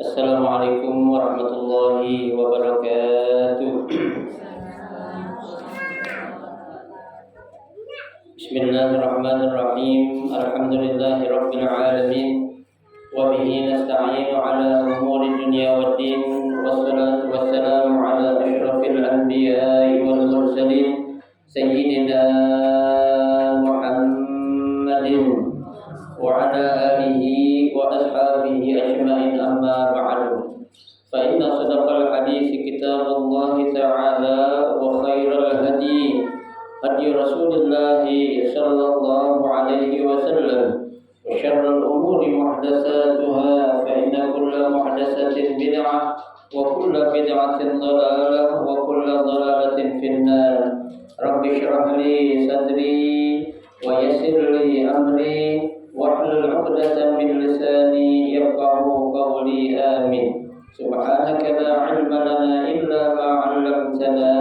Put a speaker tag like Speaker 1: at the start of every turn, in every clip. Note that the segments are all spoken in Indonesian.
Speaker 1: Assalamualaikum warahmatullahi wabarakatuh. Bismillahirrahmanirrahim. Alhamdulillahirabbil alamin. Wa bihi nasta'inu ala umuri dunya waddin. Wassalatu wassalamu ala asyrafil anbiya'i wal mursalin sayyidina Muhammadin wa ala alihi wa ashabihi ajma'in, amma ba'du. Fa inna sadaqal hadits kitabullah ta'ala wa khairal hadi hadi Rasulillah sallallahu alaihi wasallam wa syarrul umuri muhdatsatuha fa inna kulla muhdatsatin bid'ah wa kulla bid'atin dhalalah wa kulla dhalalatin finnar. Rabbi shrah li sadri wa yassir li amri wahlul 'uqdatam min lisani yafqahu qawli. Amin. Subhanaka la 'ilma lana illa ma 'allamtana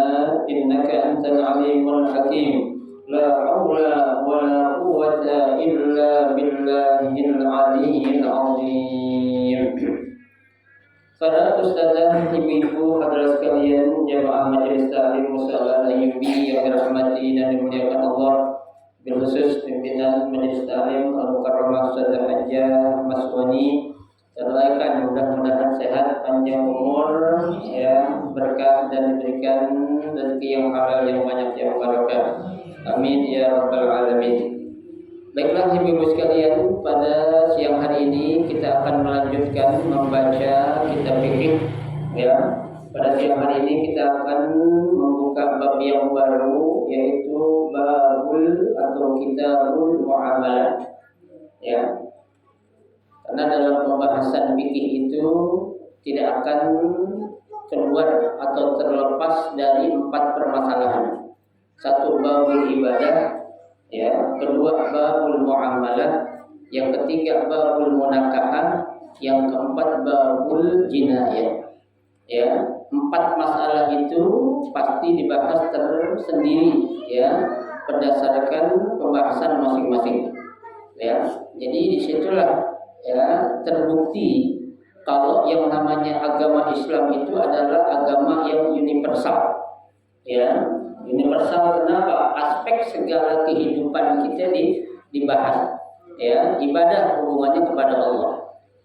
Speaker 1: innaka antal 'alimul hakim. La haula wa la quwwata illa billahil 'aliyyil 'azim. Para ustazah, ibu-ibu, hadirin sekalian, jamaah majelis taklim Musa Ayyubi yang dirahmati dan dimuliakan Allah, bilkhusus pimpinan majelis taklim Al-Mukarramah Ustazah Hajjah Maswani, terlaikan mudah-mudahan sehat, panjang umur, ya, berkah dan diberikan rezeki yang halal yang banyak yang barakah. Amin ya rabbal alamin. Baiklah ibu-ibu sekalian, pada siang hari ini kita akan melanjutkan membaca kitab fikih, ya. Pada siang hari ini kita akan membuka bab yang baru, yaitu babul atau kitabul muamalah, ya. Karena dalam pembahasan fikih itu tidak akan keluar atau terlepas dari 4 permasalahan. Satu, babul ibadah, ya. Kedua, babul muamalah. Yang ketiga, babul munakahah. Yang keempat, babul jinayah, ya. 4 masalah itu pasti dibahas tersendiri, ya, berdasarkan pembahasan masing-masing, ya. Jadi disitulah, ya, terbukti kalau yang namanya agama Islam itu adalah agama yang universal, ya. Universal kenapa? Aspek segala kehidupan kita dibahas, ya. Ibadah hubungannya kepada Allah,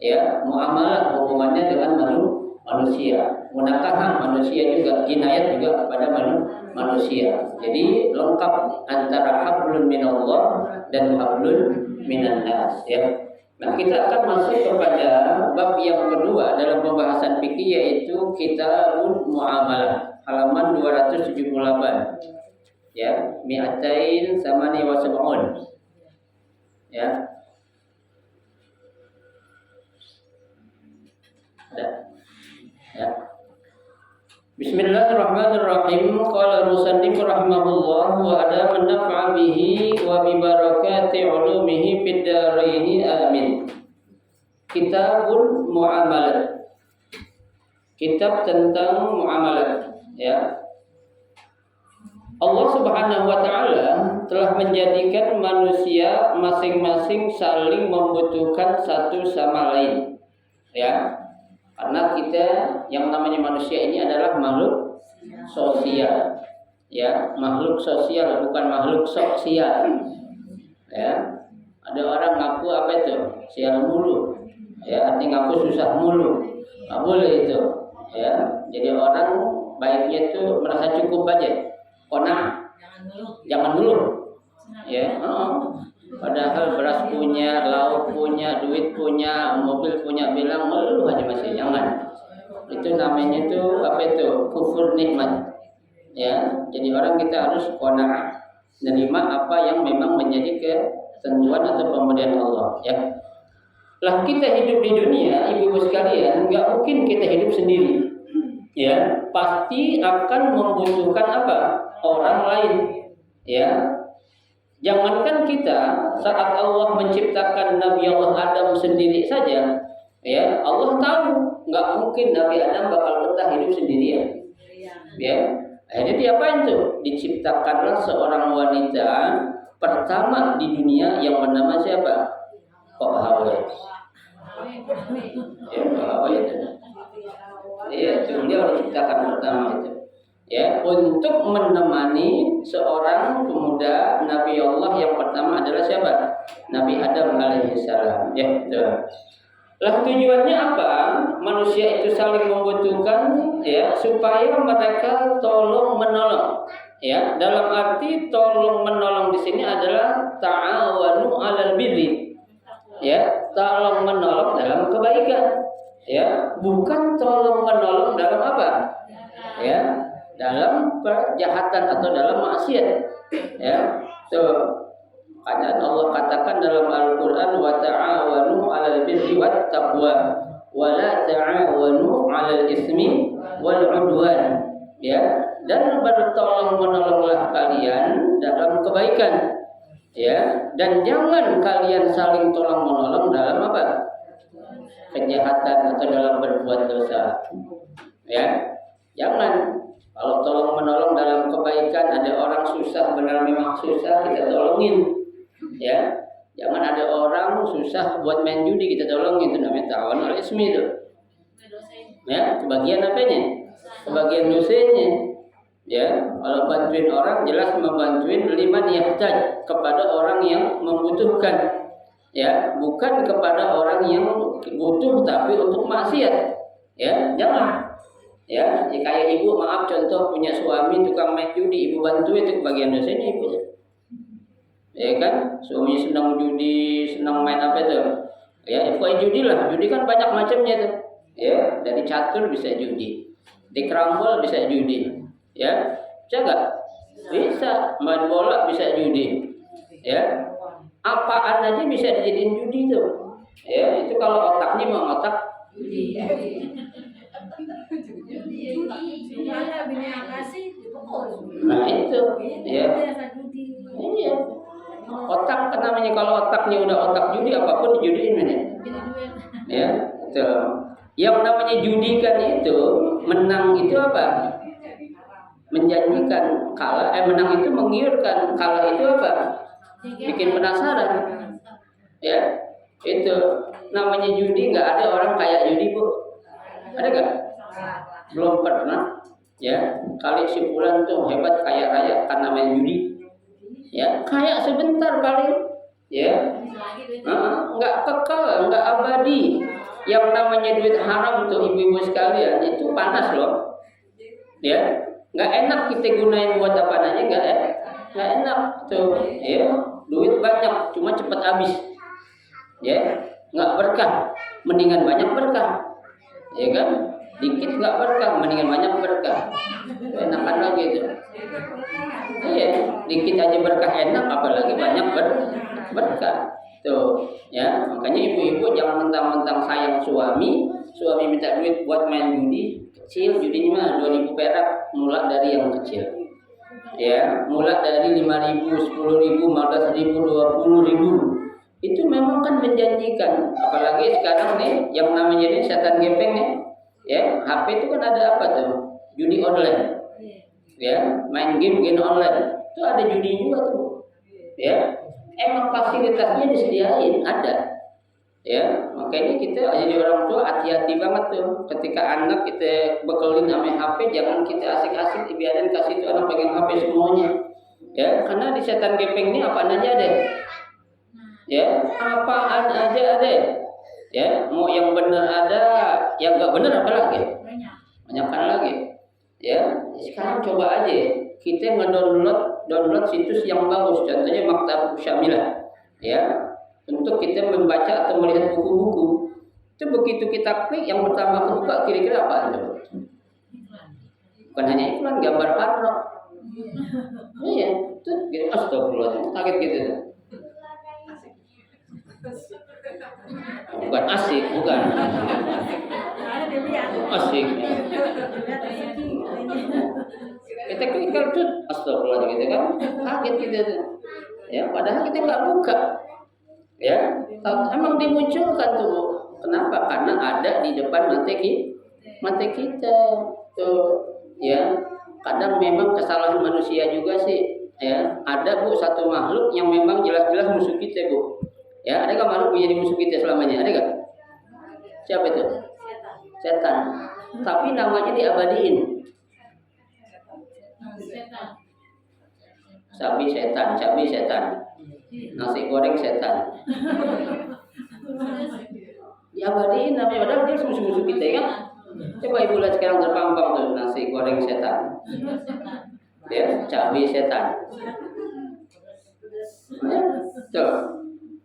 Speaker 1: ya. Muamalah hubungannya dengan manusia, munakahah manusia juga, jinayat juga kepada manusia. Jadi lengkap antara hablun minallah dan hablun minan nas, ya. Nah, kita akan masuk kepada bab yang kedua dalam pembahasan fikih, yaitu kitabul muamalah, halaman 278, ya, mi'atain samani wa sab'un, ya. Ada, ya. Bismillahirrahmanirrahim. Qala musannif rahimahullah wa ada manfa'a bihi wa bi barakati ulumihi fid dharain. Amin. Kitabul muamalah. Kitab tentang muamalah, ya. Allah Subhanahu wa taala telah menjadikan manusia masing-masing saling membutuhkan satu sama lain, ya. Karena kita yang namanya manusia ini adalah makhluk sosial, ya, makhluk sosial, bukan makhluk sosial, ya. Ada orang ngaku apa itu? Sial mulu, ya, artinya ngaku susah mulu, nggak boleh itu, ya. Jadi orang baiknya itu merasa cukup aja, konah, jangan dulu, ya. Padahal beras punya, lauk punya, duit punya, mobil punya, bilang ngeluh aja masih, jangan. Itu namanya itu apa itu? Kufur nikmat, ya. Jadi orang kita harus qanaah, menerima apa yang memang menjadi ketentuan atau pemberian Allah, ya. Lah kita hidup di dunia, ibu-ibu sekalian, nggak mungkin kita hidup sendiri, ya. Pasti akan membutuhkan apa? Orang lain, ya. Jangankan kita, saat Allah menciptakan Nabi Allah Adam sendiri saja, ya, Allah tahu nggak mungkin Nabi Adam bakal betah hidup sendirian, ya. Akhirnya diapain tuh? Diciptakanlah seorang wanita pertama di dunia yang bernama siapa? Kok Hawa. Ya, apa itu? Iya, itu dia harus ciptakan pertama itu. Ya, untuk menemani seorang pemuda Nabi Allah yang pertama adalah siapa? Nabi Adam alaihissalam. Ya, itu. Lah tujuannya apa? Manusia itu saling membutuhkan, ya, supaya mereka tolong menolong. Ya, dalam arti tolong menolong di sini adalah ta'awanu 'alal birri. Ya, tolong menolong dalam kebaikan. Ya, bukan tolong menolong dalam apa? Ya, dalam kejahatan atau dalam maksiat. Ya, karena Allah katakan dalam Al-Quran, wa ta'awanu 'alal birri wat taqwa wa la ta'awanu 'alal ismi wal 'udwan. Ya, dan bertolong menolonglah kalian dalam kebaikan. Ya, dan jangan kalian saling tolong menolong dalam apa? Kejahatan atau dalam berbuat dosa. Ya, jangan. Kalau tolong menolong dalam kebaikan, ada orang susah, benar memang susah, kita tolongin. Ya, jangan ada orang susah buat main judi, kita tolongin. Itu namanya ta'awun 'alal ismi itu. Ya, kebagian apanya? Kebagian dosanya. Ya, kalau bantuin orang jelas membantuin liman yahtaj, kepada orang yang membutuhkan. Ya, bukan kepada orang yang butuh tapi untuk maksiat. Ya, jangan. Ya, kayak ibu, maaf contoh punya suami tukang main judi, ibu bantu, itu kebagian dosanya ibu. Ya kan, suami senang judi, senang main apa itu? Ya, bukan judi lah, judi kan banyak macamnya tuh. Ya, dari catur bisa judi, di kerambol bisa judi. Ya, bisa nggak? Bisa, main bola bisa judi. Ya, apaan aja bisa dijadiin judi tuh. Ya, itu kalau otaknya mau otak judi. Nah itu, ya. Iya. Otak kan namanya, kalau otaknya udah otak judi, apapun dijudiin ya. Ya, itu. Yang namanya judikan itu, menang itu apa? Menjanjikan, kalah, menang itu menggiurkan, kalah itu apa? Bikin penasaran. Ya, itu namanya judi. Nggak ada orang kayak judi, Bu. Ada nggak? Belum pernah. Ya, kali si Fulan tuh hebat, kaya raya karena main judi. Ya, kayak sebentar paling. Ya, nggak kekal, nggak abadi. Yang namanya duit haram tuh ibu-ibu sekalian, itu panas loh. Ya, nggak enak kita gunain buat apa aja, nggak enak tuh. Ya, duit banyak cuma cepat habis. Ya, nggak berkah. Mendingan banyak berkah. Ya kan, dikit nggak berkah, mendingan banyak berkah. Enakan lagi itu. Iya, dikit aja berkah enak, apalagi banyak berkah. Tuh, ya, makanya ibu-ibu jangan mentang-mentang sayang suami minta duit buat main judi. Kecil judinya mah 2.000 perak, mulai dari yang kecil. Ya, mulai dari 5.000, 10.000, 15.000, 20.000. Itu memang kan menjanjikan. Apalagi sekarang nih, yang namanya ini setan gepeng nih. Ya, HP itu kan ada apa tuh? Judi online. Ya, main game online. Itu ada judi juga tuh. Ya, emang fasilitasnya disediain, ada. Ya, makanya kita jadi orang tua hati-hati banget tuh. Ketika anak kita bekelin sama HP, jangan kita asik-asik biarin kasih itu anak pegang HP semuanya. Ya, karena di setan gepeng ini apaan aja deh. Ya, apaan aja ada. Ya, mau yang benar ada, yang nggak benar apa lagi? Banyakkan lagi. Ya, sekarang coba aja kita download situs yang bagus, contohnya Maktab Syamilah. Ya, untuk kita membaca atau melihat buku-buku. Itu begitu kita klik, yang pertama kebuka kira-kira apa itu? Bukan hanya iklan, gambar artwork. Iya, itu astagfirullah, kaget gitu. Bukan asik, bukan. Asik. Kita klik tuh astagfirullah gitu kan, kaget gitu. Ya, padahal kita nggak buka. Ya, emang dimunculkan tuh. Kenapa? Karena ada di depan mata kita. Tuh, ya. Kadang memang kesalahan manusia juga sih. Ya, ada Bu satu makhluk yang memang jelas-jelas musuh kita, Bu. Ya, ada nggak makhluk menjadi musuh kita selamanya? Ada nggak? Siapa itu? Setan. Tapi namanya diabadiin. Cabai setan. Nasi goreng setan. Diabadiin namanya, padahal dia musuh-musuh kita kan. Coba ibu lihat sekarang terpampang tuh nasi goreng setan. Ya, cabai setan. Tuh.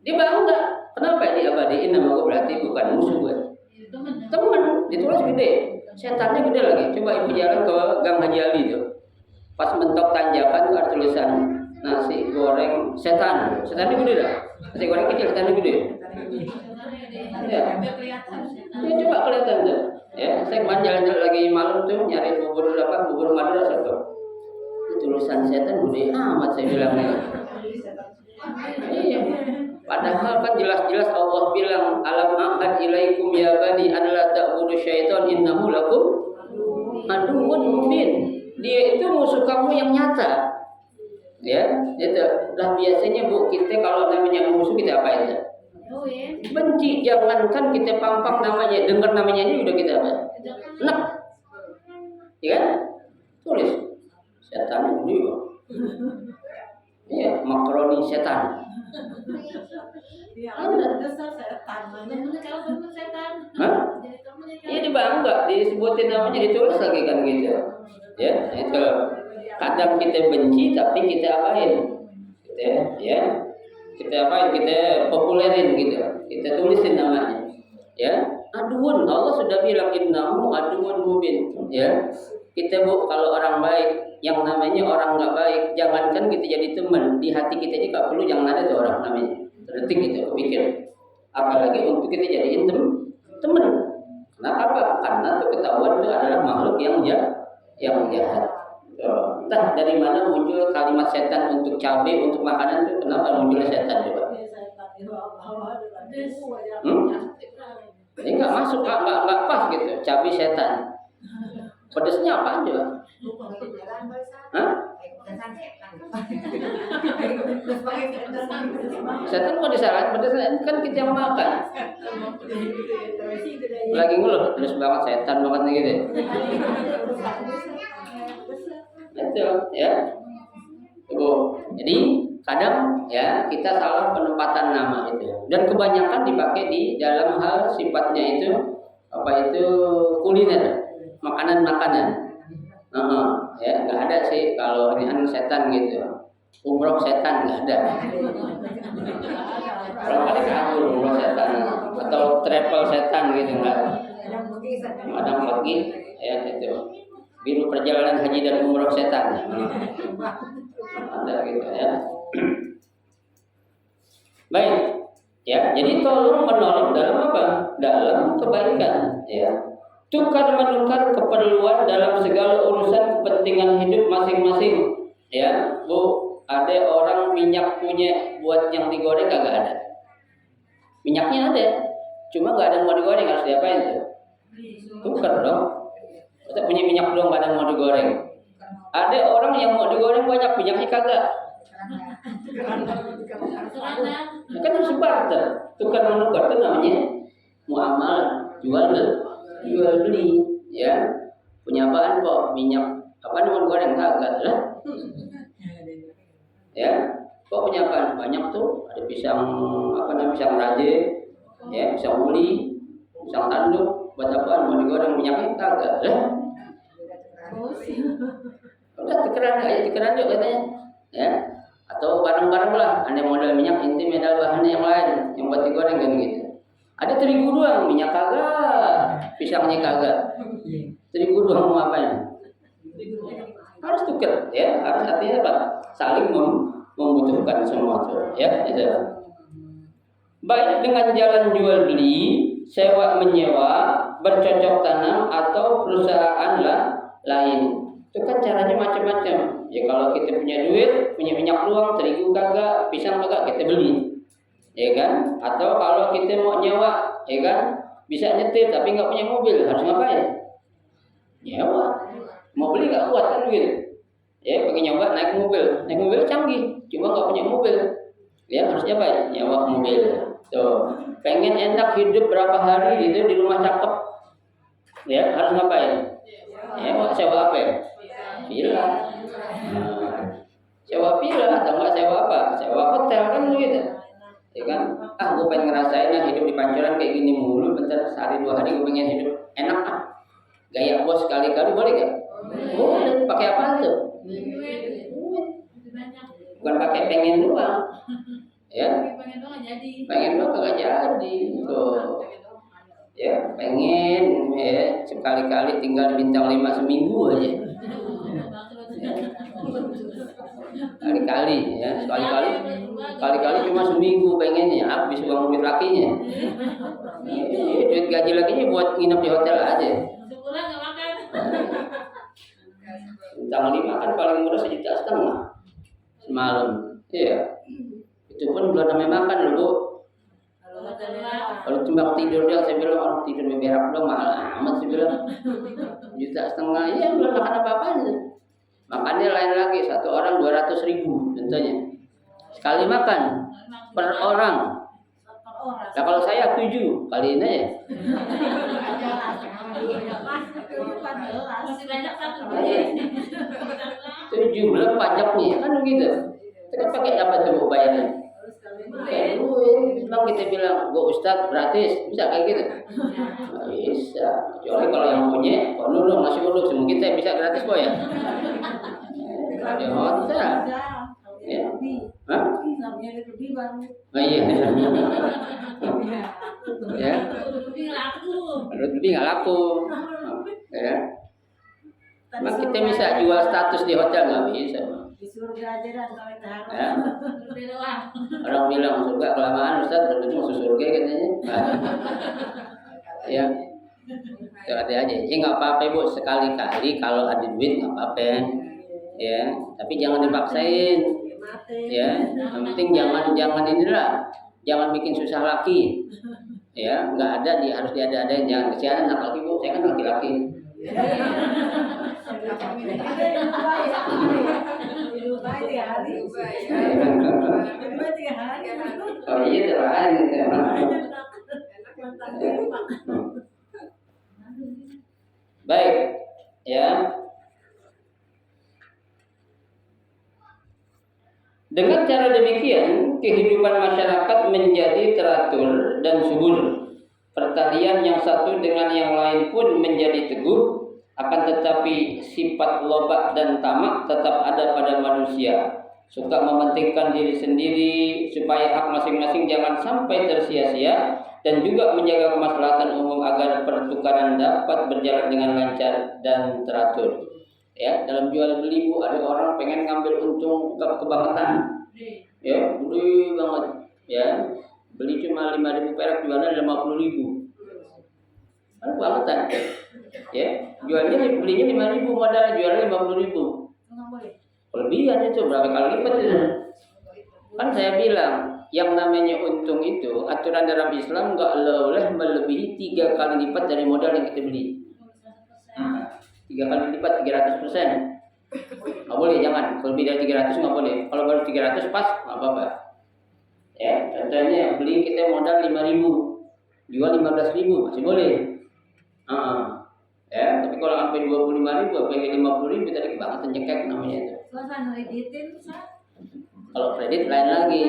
Speaker 1: Dia bangga. Kenapa diabadiin nama gue? Berarti bukan musuh gue. Temen, ditulis gede. Setannya gede lagi. Coba ibu jalan ke Gang Haji Ali tuh. Pas mentok tanjakan tuh ada tulisan nasi goreng setan. Setannya gede dah. Nasi goreng kecil, setannya gede. Ya. Ya coba kelihatan tuh. Ya, saya kemarin jalan-jalan lagi malam tuh nyari bubur Madura satu. Tulisan setan gede amat saya bilang. Iya. Padahal kan jelas-jelas Allah bilang alam ahad ilaikum ya bani an la ta'budu syaitan innahu lakum aduwwun mubin. Dia itu musuh kamu yang nyata. Ya, itu. Lah biasanya Bu, kita kalau namanya musuh kita apa itu? Benci, jangankan kita pampang namanya, dengar namanya ini udah kita apa? Enak. Iya kan? Tulis setan itu. Iya, makaroni setan. Ada setan. Hah? Iya dibangga, disebutin namanya, ditulis lagi kan gitu. Ya, itu. Kadang kita benci tapi kita apain? Kita apain? Kita populerin gitu. Kita tulisin namanya. Ya, aduun. Allah sudah bilang innahu aduun mubin. Ya. Kita Bu, kalau orang baik, yang namanya orang nggak baik, jangankan kita jadi teman, di hati kita aja nggak perlu, jangan ada tuh orang namanya. Terdetik gitu, pikir. Apalagi untuk kita jadiin teman. Kenapa? Karena tuh ketahuan itu adalah makhluk yang jahat. Entah dari mana muncul kalimat setan untuk cabai, untuk makanan itu, kenapa munculnya setan coba? Ini nggak masuk, nggak pas gitu, cabai setan. Pedesnya apa aja? Hah? Setan kok disalahin pedesnya? Kan kita yang makan. Lagi ngeluh, pedes banget setan banget nih gitu. Itu ya. Tuh. Jadi kadang ya kita salah penempatan nama itu. Dan kebanyakan dipakai di dalam hal sifatnya itu apa itu kuliner. Makanan-makanan, ya nggak ada sih kalau ini setan gitu, umroh setan nggak ada. Kalau kali kabur umroh setan atau travel setan gitu nggak ada lagi, ya itu biru perjalanan haji dan umroh setan, ada gitu ya. Baik, ya jadi tolong menolong dalam apa? Dalam kebaikan, ya. Tukar menukar keperluan dalam segala urusan kepentingan hidup masing-masing. Ya, Bu, ada orang minyak punya buat yang digoreng kagak ada. Minyaknya ada, cuma nggak ada yang mau digoreng, harus diapain tuh? Tukar dong. Kita punya minyak doang, nggak ada yang mau digoreng. Ada orang yang mau digoreng banyak, minyaknya kagak. Kan harus barter. Tukar menukar itu namanya muamalah, jual beli, ya. Punya apaan kok? Minyak apa mau goreng kagak lah. Ya, kok punya apaan? Banyak tuh, ada pisang pisang raje, ya, pisang uli, pisang tanduk, buat apaan mau digoreng minyaknya kagak lah. Udah tukeran yuk katanya, ya. Atau barang-barang lah, ada modal minyak inti, modal bahannya yang lain, yang buat digoreng kan gitu. Ada terigu doang, minyak kagak, pisangnya kagak. Terigu doang mau apanya? Harus tukar, ya. Harus artinya apa? Saling membutuhkan semua itu, ya. Itu. Baik dengan jalan jual beli, sewa menyewa, bercocok tanam atau perusahaan lain. Itu kan caranya macam-macam. Ya kalau kita punya duit, punya minyak luang, terigu kagak, pisang kagak, kita beli. Ya kan? Atau kalau kita mau nyewa, ya kan? Bisa nyetir tapi nggak punya mobil, harus ngapain? Nyewa. Mau beli nggak kuat kan duit. Ya, pengen nyoba naik mobil canggih, cuma nggak punya mobil. Ya harusnya apa? Nyewa mobil. Tuh, pengen enak hidup berapa hari gitu di rumah cakep, ya harus ngapain? Ya sewa apa ya? Villa. Nah, sewa villa atau enggak sewa apa? Sewa hotel kan gitu. Ya kan? Gue pengen ngerasain lah hidup di Pancoran kayak gini mulu, bentar sehari 2 hari gue pengen hidup enak gaya bos sekali-kali boleh gak? Boleh. Pakai apa tuh? Bukan pakai pengen doang. Ya. Pengen doang kagak jadi. Tuh. Ya, pengen ya sekali-kali tinggal di bintang 5 seminggu aja. Kali-kali ya, kali-kali cuma seminggu pengennya, habis uang duit lakinya. Duit gaji lakinya buat nginep di hotel aja.
Speaker 2: Sebulan nggak makan.
Speaker 1: Bintang 5 kan paling murah 1,5 juta semalam. Iya. Itu pun belum namanya makan dulu. Kalau cuma tidur dia, saya bilang orang tidur berak doang mahal amat sih bilang. 1,5 juta ya belum makan apa-apa aja. Makannya lain lagi, satu orang 200.000 tentunya. Sekali makan per orang. Nah kalau saya 7 kali ini ya.
Speaker 2: Masih banyak satu.
Speaker 1: 7 belum pajaknya kan begitu. Kita pakai apa tuh bayarnya? Kayak bilang kita bilang, gua Ustadz gratis, bisa kayak gitu? Nggak bisa. Kecuali kalau yang punya, kalau dulu masih dulu, mungkin saya bisa gratis kok ya. Di hotel. Ya. Hah? Oh iya. Ya. Lebih nggak laku. Ya. Emang kita bisa jual status di hotel nggak bisa?
Speaker 2: Di surga aja dan kawin tahan.
Speaker 1: Ya. Orang bilang surga kelamaan Ustaz, berarti masuk surga katanya. Ya. Itu ada aja. Ya nggak apa-apa Bu, sekali-kali kalau ada duit nggak apa-apa. Ya, tapi jangan dipaksain. Ya, yang penting jangan inilah, jangan bikin susah laki. Ya, nggak ada harus diada-adain, jangan kesianan anak laki Bu, saya kan laki-laki. Oh iya terlahan gitu. Baik, ya. Dengan cara demikian, kehidupan masyarakat menjadi teratur dan subur. Pertalian yang satu dengan yang lain pun menjadi teguh, akan tetapi sifat lobak dan tamak tetap ada pada manusia. Suka mementingkan diri sendiri supaya hak masing-masing jangan sampai tersia-sia, dan juga menjaga kemaslahatan umum agar pertukaran dapat berjalan dengan lancar dan teratur. Ya, dalam jual beli Bu, ada orang pengen ngambil untung kebangetan. Ya, beli banget. Ya, beli cuma 5.000 perak, jualnya 50.000. Kan kebangetan. Ya, jualnya belinya 5.000 modal, jualnya 50.000. Kelebihan itu berapa kali lipat itu? Kan saya bilang, yang namanya untung itu aturan dalam Islam nggak boleh melebihi 3 kali lipat dari modal yang kita beli. 3 kali lipat 300%. Nggak boleh, jangan. Kalau lebih dari 300 nggak boleh. Kalau baru 300 pas nggak apa-apa. Ya, contohnya beli kita modal 5.000, jual 15.000 masih boleh. Ya, tapi kalau sampai 25.000, pengen 50.000 tadi banget cekek namanya itu. Kalau kredit lain lagi.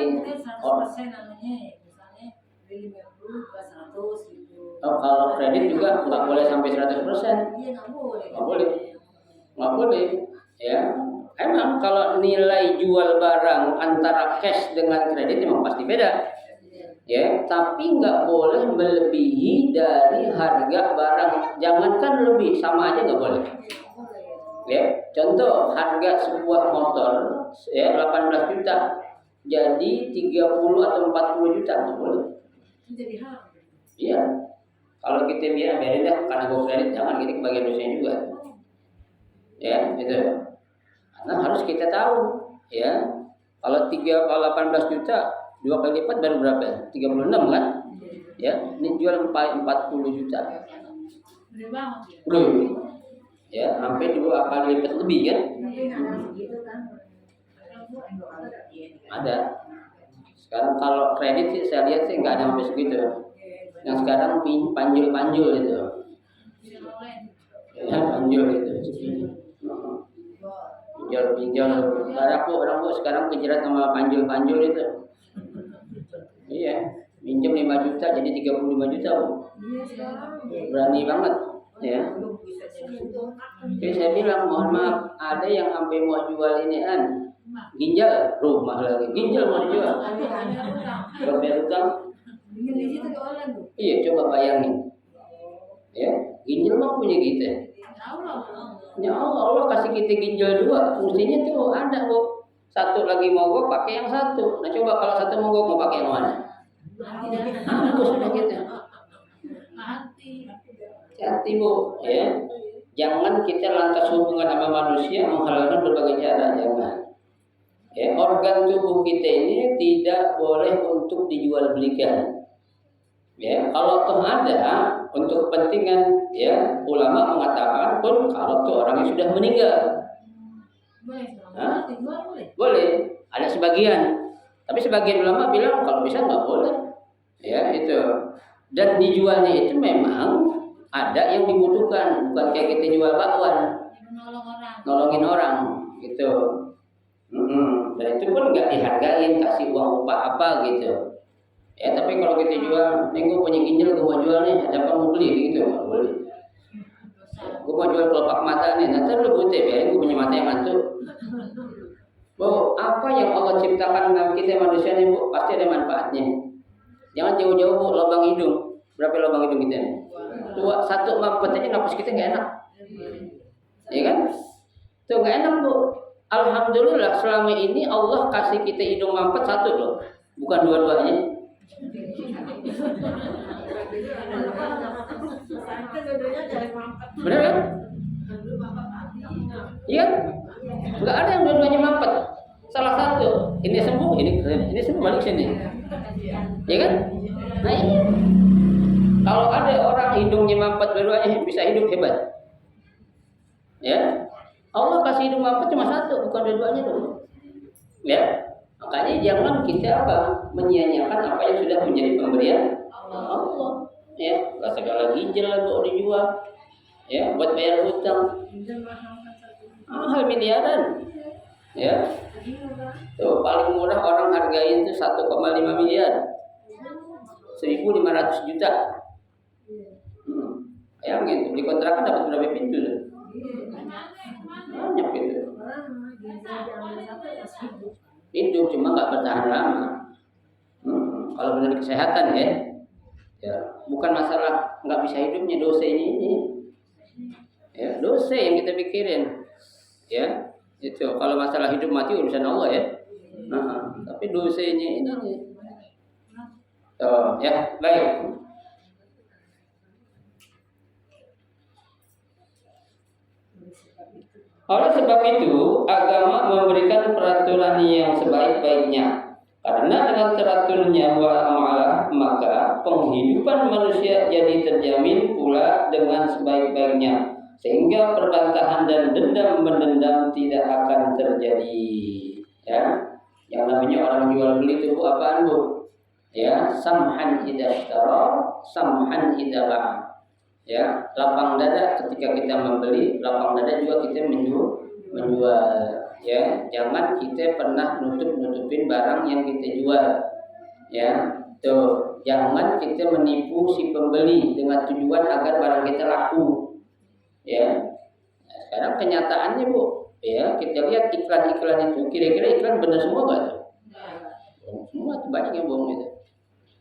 Speaker 1: Kalau kredit juga nggak boleh sampai 100%. Nggak boleh. Ya, emang kalau nilai jual barang antara cash dengan kredit memang pasti beda. Ya, tapi nggak boleh melebihi dari harga barang. Jangankan lebih, sama aja nggak boleh. Ya, contoh harga sebuah motor ya 18 juta, jadi 30 atau 40 juta nggak boleh. Iya. Kalau kita biarin dah karena gue kredit, jangan kita kebagian dosanya juga. Ya, gitu. Karena harus kita tahu, ya. Kalau 18 juta, 2 kali lipat baru berapa? 36 kan? Ya, ini jual 40 juta. Udah. Ya, sampai 2 kali lipat lebih kan? Ada. Sekarang kalau kredit sih saya lihat sih nggak ada sampai segitu. Yang sekarang panjul itu, ya panjul itu. Pinjol. Orang bu sekarang kejerat sama panjul itu. Iya, minjem 5 juta jadi 35 juta bu. Berani banget, ya. Jadi saya bilang mohon maaf, ada yang sampai mau jual ini ginjal rumah lagi, ginjal mau dijual. Kalau bayar utang, iya coba bayangin, ya ginjal mah punya kita. Ya Allah kasih kita ginjal 2, fungsinya tuh ada bu. Satu lagi mogok pakai yang satu. Nah coba kalau satu mogok mau pakai yang mana? Sudah gitu. Hati bu, ya. Jangan kita lantas hubungan sama manusia menghalalkan berbagai cara, jangan. Ya, organ tubuh kita ini tidak boleh untuk dijual belikan. Ya, kalau toh ada untuk kepentingan, ya ulama mengatakan pun kalau tuh orangnya sudah meninggal, boleh. Ada sebagian, tapi sebagian ulama bilang kalau bisa nggak boleh. Ya itu. Dan dijualnya itu memang ada yang dibutuhkan, bukan kayak kita jual bakwan, nolongin orang, gitu. Dan itu pun nggak dihargain, kasih uang upah apa gitu. Ya tapi kalau kita jual, nih gue punya ginjal, gue mau jual nih, ada apa mau beli gitu, nggak boleh. Gue mau jual kelopak mata nih, nanti lu butuh biarin gue punya mata yang ngantuk. Bu, apa yang Allah ciptakan dalam kita manusia nih bu, pasti ada manfaatnya. Jangan jauh-jauh bu, lubang hidung. Berapa lubang hidung kita nih? 2, 1 mampet aja nafas kita nggak enak. Iya kan? Tuh nggak enak bu. Alhamdulillah selama ini Allah kasih kita hidung mampet 1 loh, bukan 2-2-nya. Benar kan? Iya. Nggak ada yang 2-2-nya mampet. Salah satu. Ini sembuh, ini sembuh balik sini. Iya kan? Nah ini. Kalau ada orang hidungnya mampet 2-2-nya bisa hidup hebat. Ya. Allah kasih hidung mampet cuma 1, bukan 2-2-nya dulu. Ya. Makanya jangan kita menyia-nyiakan apa yang sudah menjadi pemberian Allah. Ya, enggak segala ginjal lah dijual. Ya, buat bayar hutang. Mahal miliaran. Ya. Tuh paling murah orang hargain itu 1,5 miliar. 1.500 juta. Bayangin, beli kontrakan dapat berapa pintu tuh? Banyak gitu. Hidup cuma nggak bertahan lama. Kalau benar kesehatan ya bukan masalah nggak bisa hidupnya, dosanya ini. Ya dosa yang kita pikirin. Ya itu kalau masalah hidup mati urusan Allah ya. Tapi dosanya ini. Ya baik. Oleh sebab itu, agama memberikan peraturan yang sebaik-baiknya. Karena dengan teraturnya muamalah, maka penghidupan manusia jadi terjamin pula dengan sebaik-baiknya. Sehingga perbantahan dan dendam-mendendam tidak akan terjadi. Ya, yang namanya orang jual beli itu apaan bu? Ya, samhan idza ishtara, samhan idza ba'a. Ya, lapang dada ketika kita membeli, lapang dada juga kita menjual. Ya, jangan kita pernah nutupin barang yang kita jual. Ya, tuh jangan kita menipu si pembeli dengan tujuan agar barang kita laku. Ya, nah, sekarang kenyataannya bu, ya kita lihat iklan-iklan itu kira-kira iklan benar semua nggak tuh? Semua tuh banyak yang bohong itu.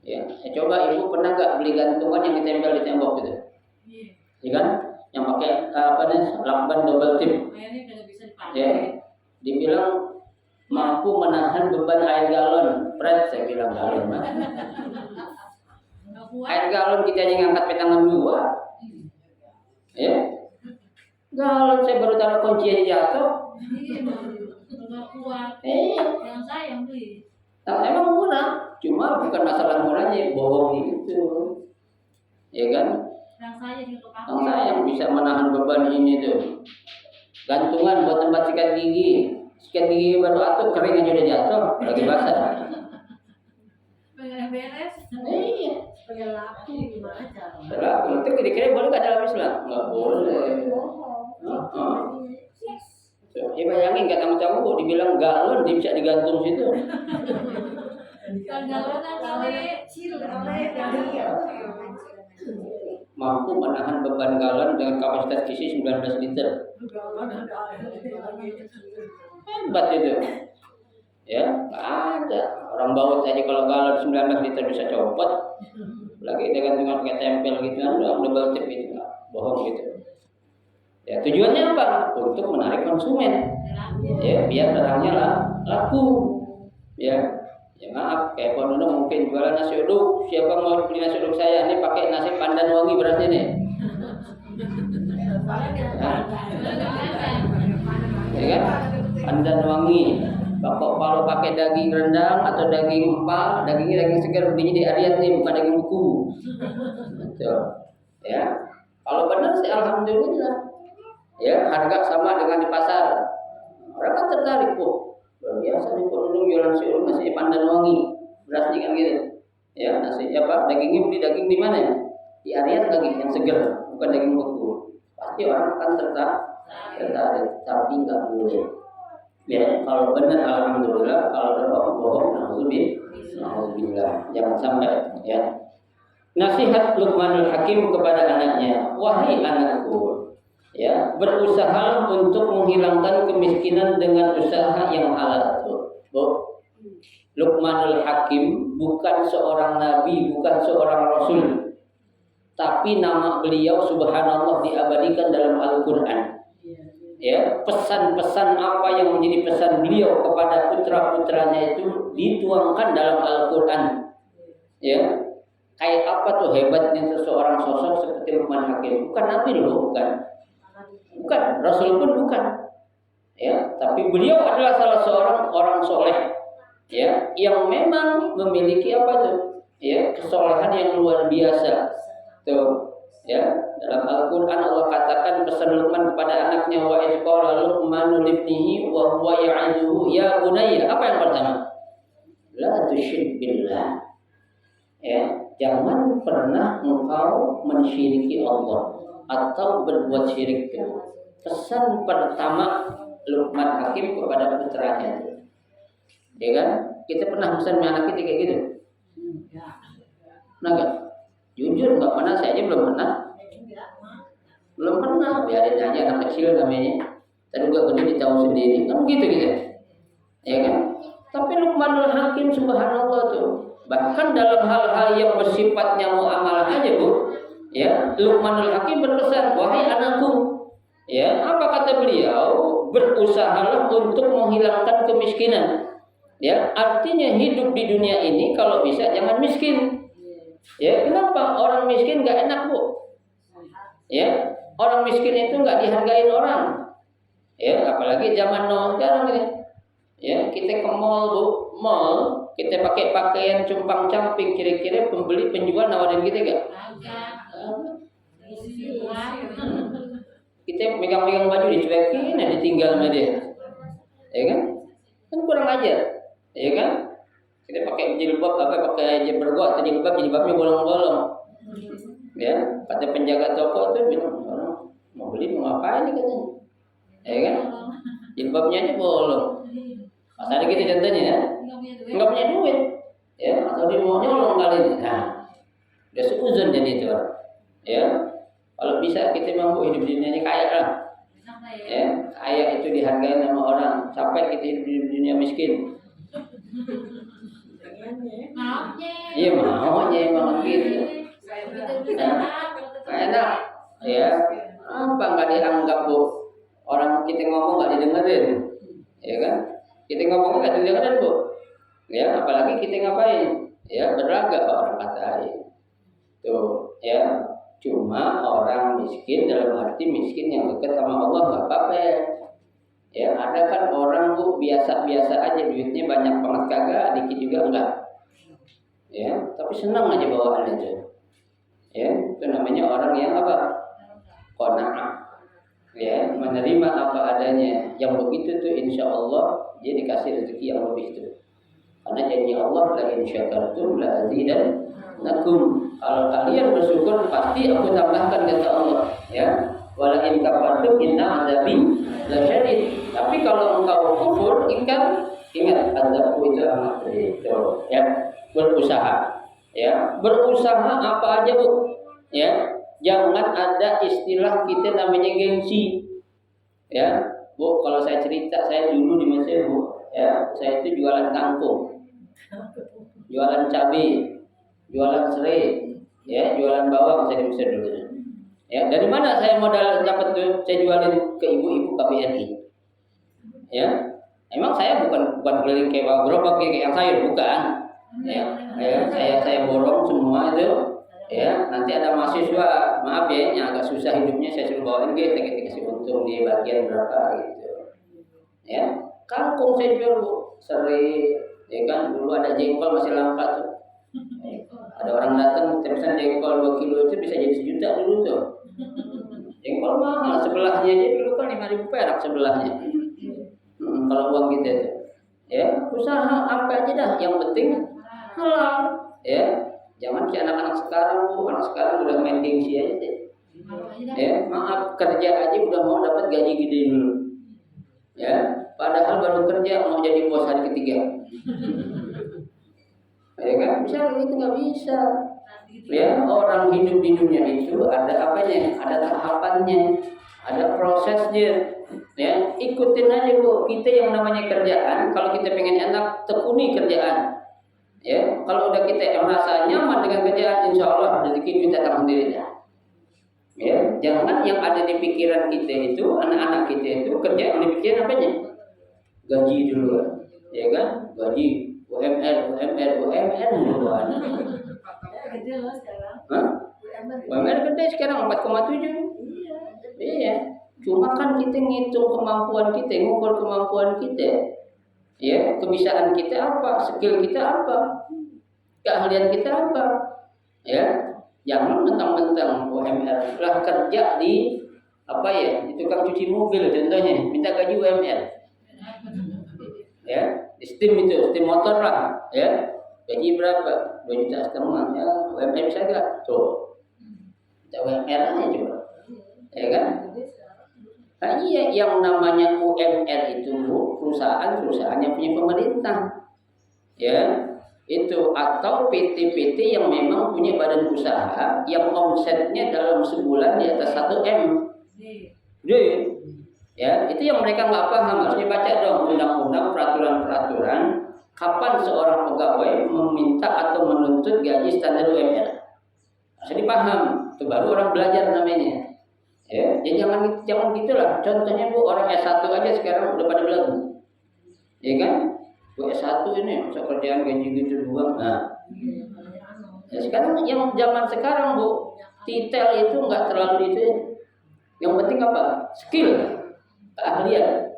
Speaker 1: Ya, coba ibu pernah nggak beli gantungan yang ditempel di tembok gitu? Ya kan, yang pakai lakban double tip. Ya, dibilang mampu menahan beban air galon. Berat saya bilang galon. Air galon kita aja ngangkat petangan 2. Ya, galon saya baru taruh kunci aja jatuh. Yang saya beli. Emang murah, cuma bukan masalah murahnya, bohong itu. Ya kan? Yang saya bisa menahan beban ini tuh. Gantungan buat tempat sikat gigi baru atuh kering aja udah jatuh lagi basah.
Speaker 2: beres.
Speaker 1: Iya.
Speaker 2: Supaya laku gimana cara?
Speaker 1: Laku. Nanti kira-kira boleh nggak dalam Islam? Nggak boleh. Ya bayangin kata kamu kok dibilang galon dia bisa digantung situ.
Speaker 2: Galonan kecil,
Speaker 1: Mampu menahan beban galon dengan kapasitas isi 19 liter. Hebat itu. Ya, nggak ada. Orang baut aja kalau galon 19 liter bisa copot. Lagi dia gantungan pakai tempel gitu, udah double tip gitu, bohong gitu. Ya tujuannya apa? Untuk menarik konsumen. Ya biar barangnya laku. Ya maaf, kayak Ponono mungkin jualan nasi uduk. Siapa mau beli nasi uduk saya? Ini pakai nasi pandan wangi berasnya nih. Ya kan? Pandan wangi. Kalau pakai daging rendang atau daging empal, dagingnya daging segar, belinya di Ariat nih, bukan daging buku. Betul. Ya. Kalau benar sih alhamdulillah. Ya, harga sama dengan di pasar. Orang kan tertarik kok. Luar biasa nih kok dulu jualan nasi uduk nasi pandan wangi. Berasnya kan gitu. Ya, nasi apa? Dagingnya beli daging di mana? Di Ariat daging yang segar, bukan daging beku. Pasti orang akan tertarik, tapi nggak boleh. Ya, kalau benar alhamdulillah, kalau bohong nauzubillah. Jangan sampai ya. Nasihat Luqmanul Hakim kepada anaknya, wahai anakku, ya, berusaha untuk menghilangkan kemiskinan dengan usaha yang halal. Luqmanul Hakim bukan seorang nabi, bukan seorang rasul, tapi nama beliau subhanallah diabadikan dalam Al-Qur'an. Ya, pesan-pesan apa yang menjadi pesan beliau kepada putra-putranya itu dituangkan dalam Al-Qur'an. Ya. Kayak apa tuh hebatnya seseorang sosok seperti Luqman Hakim? Bukan nabi loh, bukan, rasul pun bukan. Ya, tapi beliau adalah salah seorang orang soleh, ya, yang memang memiliki apa tuh? Ya, kesolehan yang luar biasa. Tuh, ya, dalam Al-Qur'an Allah katakan pesan Luqman kepada anaknya, wa idh qala Luqmanu libnihi wa huwa ya'izuhu ya bunayya. Apa yang pertama? La tusyrik billah. Ya, jangan pernah engkau mensyiriki Allah atau berbuat syirik. Pesan pertama Luqman Hakim kepada putranya. Ya kan? Kita pernah pesan anak kita kayak gitu? Pernah nggak? Jujur nggak pernah, saya aja belum pernah. Belum pernah, biarin aja anak kecil namanya. Tadi juga gede tahu sendiri, kan gitu gitu. Ya kan? Tapi Luqmanul Hakim subhanallah tuh. Bahkan dalam hal-hal yang bersifatnya muamalah aja bu, ya, Luqmanul Hakim berpesan, wahai anakku, ya, apa kata beliau? Berusahalah untuk menghilangkan kemiskinan. Ya, artinya hidup di dunia ini kalau bisa jangan miskin. Ya, kenapa? Orang miskin nggak enak bu. Ya, orang miskin itu nggak dihargain orang. Ya, apalagi zaman now sekarang ini. Ya, kita ke mall bu, mall. Kita pakai pakaian compang-camping, kira-kira pembeli penjual nawarin kita gak? Kita megang-megang baju dicuekin, ditinggal sama dia, ya kan? Kan kurang ajar, ya kan? Kita pakai jilbab, pakai jilbab, jilbabnya bolong-bolong, ya. Kata penjaga toko tuh bilang, mau beli mau ngapain nih katanya, ya kan? Jilbabnya aja bolong. Masalah gitu contohnya ya, nggak punya duit, ya, atau dia mau nyolong kali ini. Nah, udah seuzon jadi itu orang. Ya, kalau bisa kita mampu hidup di dunia ini kaya lah. Ya, kaya itu dihargai sama orang. Sampai kita hidup di dunia miskin. Iya maunya emang gitu. Nah, enak, ya. Apa nggak dianggap bu? Orang kita ngomong nggak didengerin, ya kan? Kita ngomong nggak didengerin bu, ya, apalagi kita ngapain, ya, berlagak orang katain, tuh, ya, cuma orang miskin dalam arti miskin yang dekat sama Allah nggak apa-apa, ya, ada kan orang bu biasa-biasa aja duitnya banyak banget kagak, dikit juga enggak, ya, tapi senang aja bawaan itu, ya, itu namanya orang yang apa, qanaah. Ya, menerima apa adanya. Yang begitu tuh insya Allah dia dikasih rezeki yang lebih itu. Karena janji Allah la in syakartum la azidannakum. Kalau kalian bersyukur pasti aku tambahkan kata Allah, ya. Wala in kafartum inna azabi lasyadid. Tapi kalau engkau kufur, ingat azabku itu amat pedih. Ya, berusaha. Ya, berusaha apa aja, Bu. Ya, jangan ada istilah kita namanya gengsi. Ya, Bu, kalau saya cerita saya dulu di Mesir, Bu, ya, saya itu jualan kangkung, jualan cabai, jualan serai, ya, jualan bawang saya di Mesir dulu. Ya, dari mana saya modal dapat tuh? Saya jualin ke ibu-ibu KBRI. Ya, emang saya bukan keliling kayak gerobak kayak yang sayur, bukan. Ya, saya borong semua itu. Ya, nanti ada mahasiswa, maaf ya, yang agak susah hidupnya saya suruh bawain kita kasih untung di bagian berapa gitu. Ya, kangkung saya jual, Bu, serai, ya kan, dulu ada jengkol masih langka tuh. Ada orang datang pesan jengkol 2 kilo itu bisa jadi 1 juta dulu tuh. Jengkol mahal, sebelahnya aja dulu kan 5.000 perak sebelahnya. Kalau uang kita itu, ya, usaha apa aja dah, yang penting halal, ya. Jangan kayak anak-anak sekarang, Bu. Anak sekarang udah main gengsi aja deh. Ya, maaf, kerja aja udah mau dapat gaji gede dulu. Ya, padahal baru kerja mau jadi bos hari ketiga. Ya kan, bisa itu nggak bisa. Ya, orang hidup di dunia itu ada apanya? Ada tahapannya, ada prosesnya. Ya, ikutin aja, Bu. Kita yang namanya kerjaan, kalau kita pengen enak, tekuni kerjaan. Ya, kalau udah kita merasa nyaman dengan kerjaan, insya Allah rezeki kita datang sendiri. Ya, jangan yang ada di pikiran kita itu, anak-anak kita itu kerja yang dipikirin apanya? Gaji dulu, ya kan? Gaji, UMR duluan.
Speaker 2: Gede loh sekarang.
Speaker 1: Hah? UMR gede sekarang 4,7. Iya. Cuma kan kita ngitung kemampuan kita, ngukur kemampuan kita. Ya, kebiasaan kita apa, skill kita apa, keahlian kita apa, ya, jangan mentang-mentang UMR lah kerja di apa ya, di tukang cuci mobil contohnya, minta gaji UMR, ya, di steam motor lah, ya, gaji berapa, 2,5 juta, ya, UMR bisa gak, tuh, minta UMR aja coba, ya kan? Nah, iya, yang namanya UMR itu perusahaan yang punya pemerintah, ya, itu atau PT-PT yang memang punya badan usaha yang omsetnya dalam sebulan di atas 1 M. Ya, itu yang mereka nggak paham, harus dibaca dong undang-undang, peraturan-peraturan kapan seorang pegawai meminta atau menuntut gaji standar UMR. Harus dipaham, itu baru orang belajar namanya. Ya, jangan gitulah. Contohnya, Bu, orang S1 aja sekarang udah pada belagu. Ya kan? Bu, S1 ini masa kerjaan gaji gitu doang. Nah. Ya, sekarang yang zaman sekarang, Bu, titel itu enggak terlalu itu. Yang penting apa? Skill, keahlian.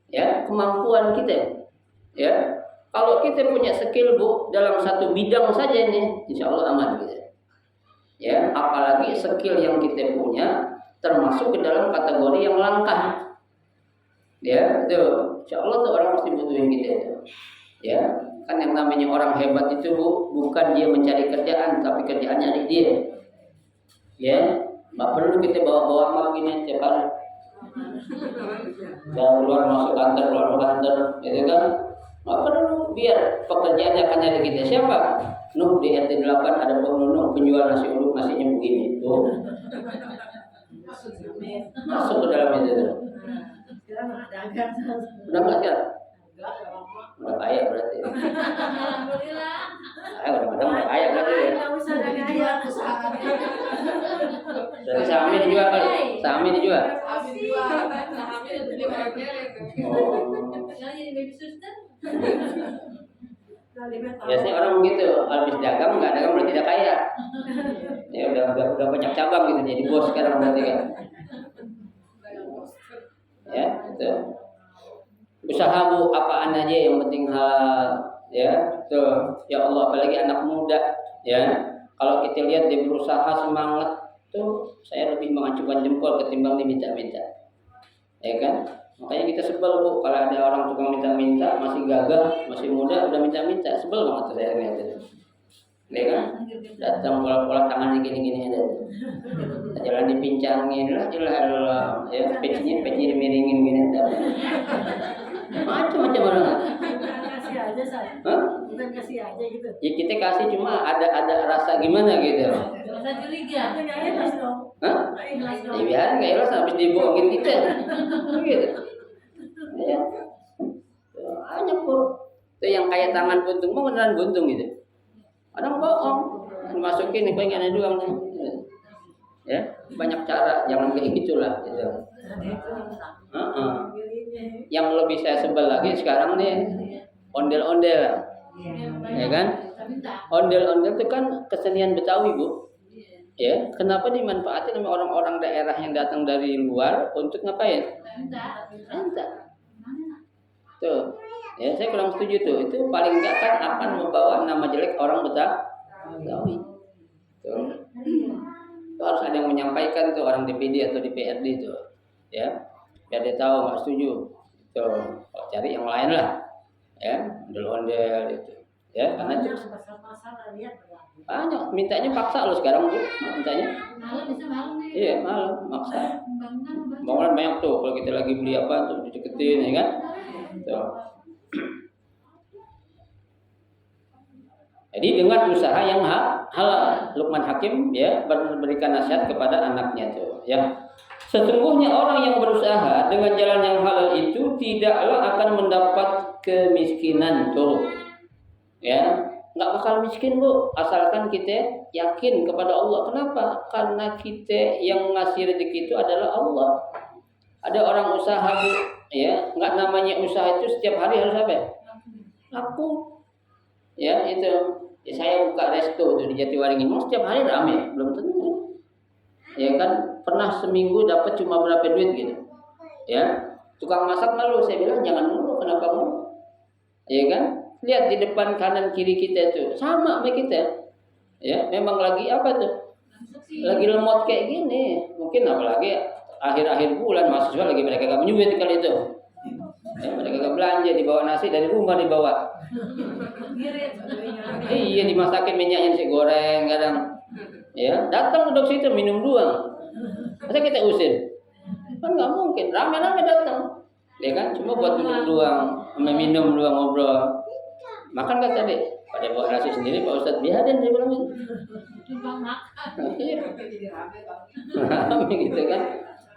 Speaker 1: Ya, kemampuan kita. Ya. Kalau kita punya skill, Bu, dalam satu bidang saja nih, insyaallah aman gitu. Ya, apalagi skill yang kita punya termasuk ke dalam kategori yang langka. Ya, itu insyaallah tuh orang pasti butuhin kita itu. Ya, kan yang namanya orang hebat itu, Bu, bukan dia mencari kerjaan, tapi kerjaan nyari dia. Ya, nggak perlu kita bawa-bawa map gini tiap hari. Dan keluar masuk kantor, gitu kan? Nggak perlu, biar pekerjaannya akan nyari kita. Siapa? Nuh di RT 8 ada pengunjung penjual nasi uduk, nasinya begini tuh. Masuk ke dalam itu. Udah nggak sekarang? Udah kaya berarti.
Speaker 2: Alhamdulillah.
Speaker 1: Udah kaya berarti.
Speaker 2: Nggak usah kaya.
Speaker 1: Dari sahamnya dijual kali. Sahamnya dijual. Biasanya orang begitu, habis dagang nggak dagang berarti tidak kaya. Ya udah banyak cabang gitu, jadi bos sekarang berarti kan. Ya, itu. Usaha, Bu, apaan aja yang penting halal, ya. Tuh, ya Allah, apalagi anak muda, ya. Kalau kita lihat dia berusaha semangat tuh, saya lebih mengacungkan jempol ketimbang diminta-minta. Ya kan? Makanya kita sebel Bu kalau ada orang tukang minta-minta masih gagah, masih muda udah minta-minta, sebel banget saya lihat itu. Ya kan? Datang pola-pola tangannya gini-gini aja. Jalan dipincangin lah, ya pecinya dimiringin gini. Macam-macam orang.
Speaker 2: Kasih aja saya.
Speaker 1: Hah?
Speaker 2: Bukan kasih aja gitu.
Speaker 1: Ya kita kasih cuma ada rasa gimana gitu.
Speaker 2: Rasa curiga. Nggak ikhlas dong.
Speaker 1: Hah?
Speaker 2: Nggak ikhlas dong.
Speaker 1: Ya biar nggak ikhlas habis dibohongin kita. Gitu. Ya. Banyak Bu. Itu yang kayak tangan buntung, mau beneran buntung gitu. Kadang bohong, masukin pengen doang nih. Ya, banyak cara, jangan kayak gitulah gitu. Yang lebih saya sebel lagi sekarang nih ondel-ondel. Ya kan? Ondel-ondel itu kan kesenian Betawi, Bu. Ya, kenapa dimanfaatin sama orang-orang daerah yang datang dari luar untuk ngapain? Minta. Tuh. Ya, saya kurang setuju tuh. Itu paling enggak kan akan membawa nama jelek orang Betawi. Tuh. Itu harus ada yang menyampaikan tuh orang DPD atau DPRD itu. Ya. Biar dia tahu enggak setuju. Tuh, cari yang lain lah. Ya, ondel-ondel itu. Ya, karena itu banyak mintanya paksa loh sekarang Bu. Mintanya.
Speaker 2: Malam bisa malam nih.
Speaker 1: Iya, malam maksa. Bangunan banyak tuh kalau kita lagi beli apa tuh dideketin ya kan. Tuh. Jadi dengan usaha yang halal, Luqman Hakim ya memberikan nasihat kepada anaknya tuh ya. Sesungguhnya orang yang berusaha dengan jalan yang halal itu tidaklah akan mendapat kemiskinan tuh. Ya, nggak bakal miskin Bu, asalkan kita yakin kepada Allah. Kenapa? Karena kita yang ngasih rezeki itu adalah Allah. Ada orang usaha Bu, ya, nggak namanya usaha itu setiap hari harus apa? Laku. Ya, itu. Ya, saya buka resto tuh di Jatiwaringin, mau setiap hari ramai, belum tentu. Ya kan, pernah seminggu dapat cuma berapa duit gitu. Ya, tukang masak malu, saya bilang jangan mulu, kenapa mulu? Ya kan, lihat di depan kanan kiri kita itu sama sama kita. Ya, memang lagi apa tuh? Lagi lemot kayak gini. Mungkin apalagi akhir-akhir bulan mahasiswa lagi mereka gak menyuit kali itu. Ya, mereka gak belanja, dibawa nasi dari rumah dibawa. Iya, dimasakin minyaknya nasi goreng kadang. Ya, datang duduk situ minum doang. Masa kita usir? Kan nggak mungkin, rame-rame datang. Ya kan, cuma buat minum doang, minum doang ngobrol. Makan kan tadi? Pada bawa nasi sendiri Pak Ustadz, biarin saya bilang gitu. Iya. Rame gitu kan?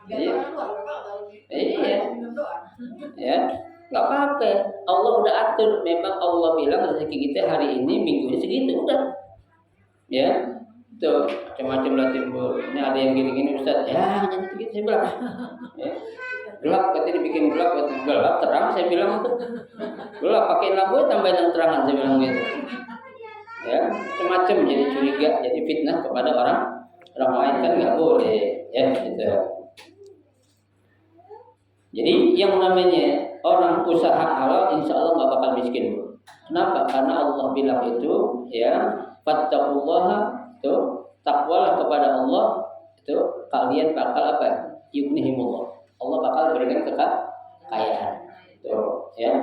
Speaker 1: Iya. Iya. Ya. Nggak apa-apa, Allah udah atur. Memang Allah bilang rezeki kita hari ini minggunya segitu udah. Ya, tuh macam-macam lah timbul. Ini ada yang gini-gini Ustaz. Ya, hanya segitu saya bilang. Ya. Gelap katanya dibikin gelap, gelap terang saya bilang itu. Gelap pakai lampu tambahin yang terangan saya bilang gitu. Ya, macam-macam jadi curiga, jadi fitnah kepada orang lain kan nggak boleh. Ya, gitu. Jadi yang namanya orang usaha halal insya Allah nggak bakal miskin. Kenapa? Karena Allah bilang itu ya fattaqullaha, itu takwalah kepada Allah, itu kalian bakal apa? Yughnihimullah. Allah bakal berikan kekayaan. Itu ya.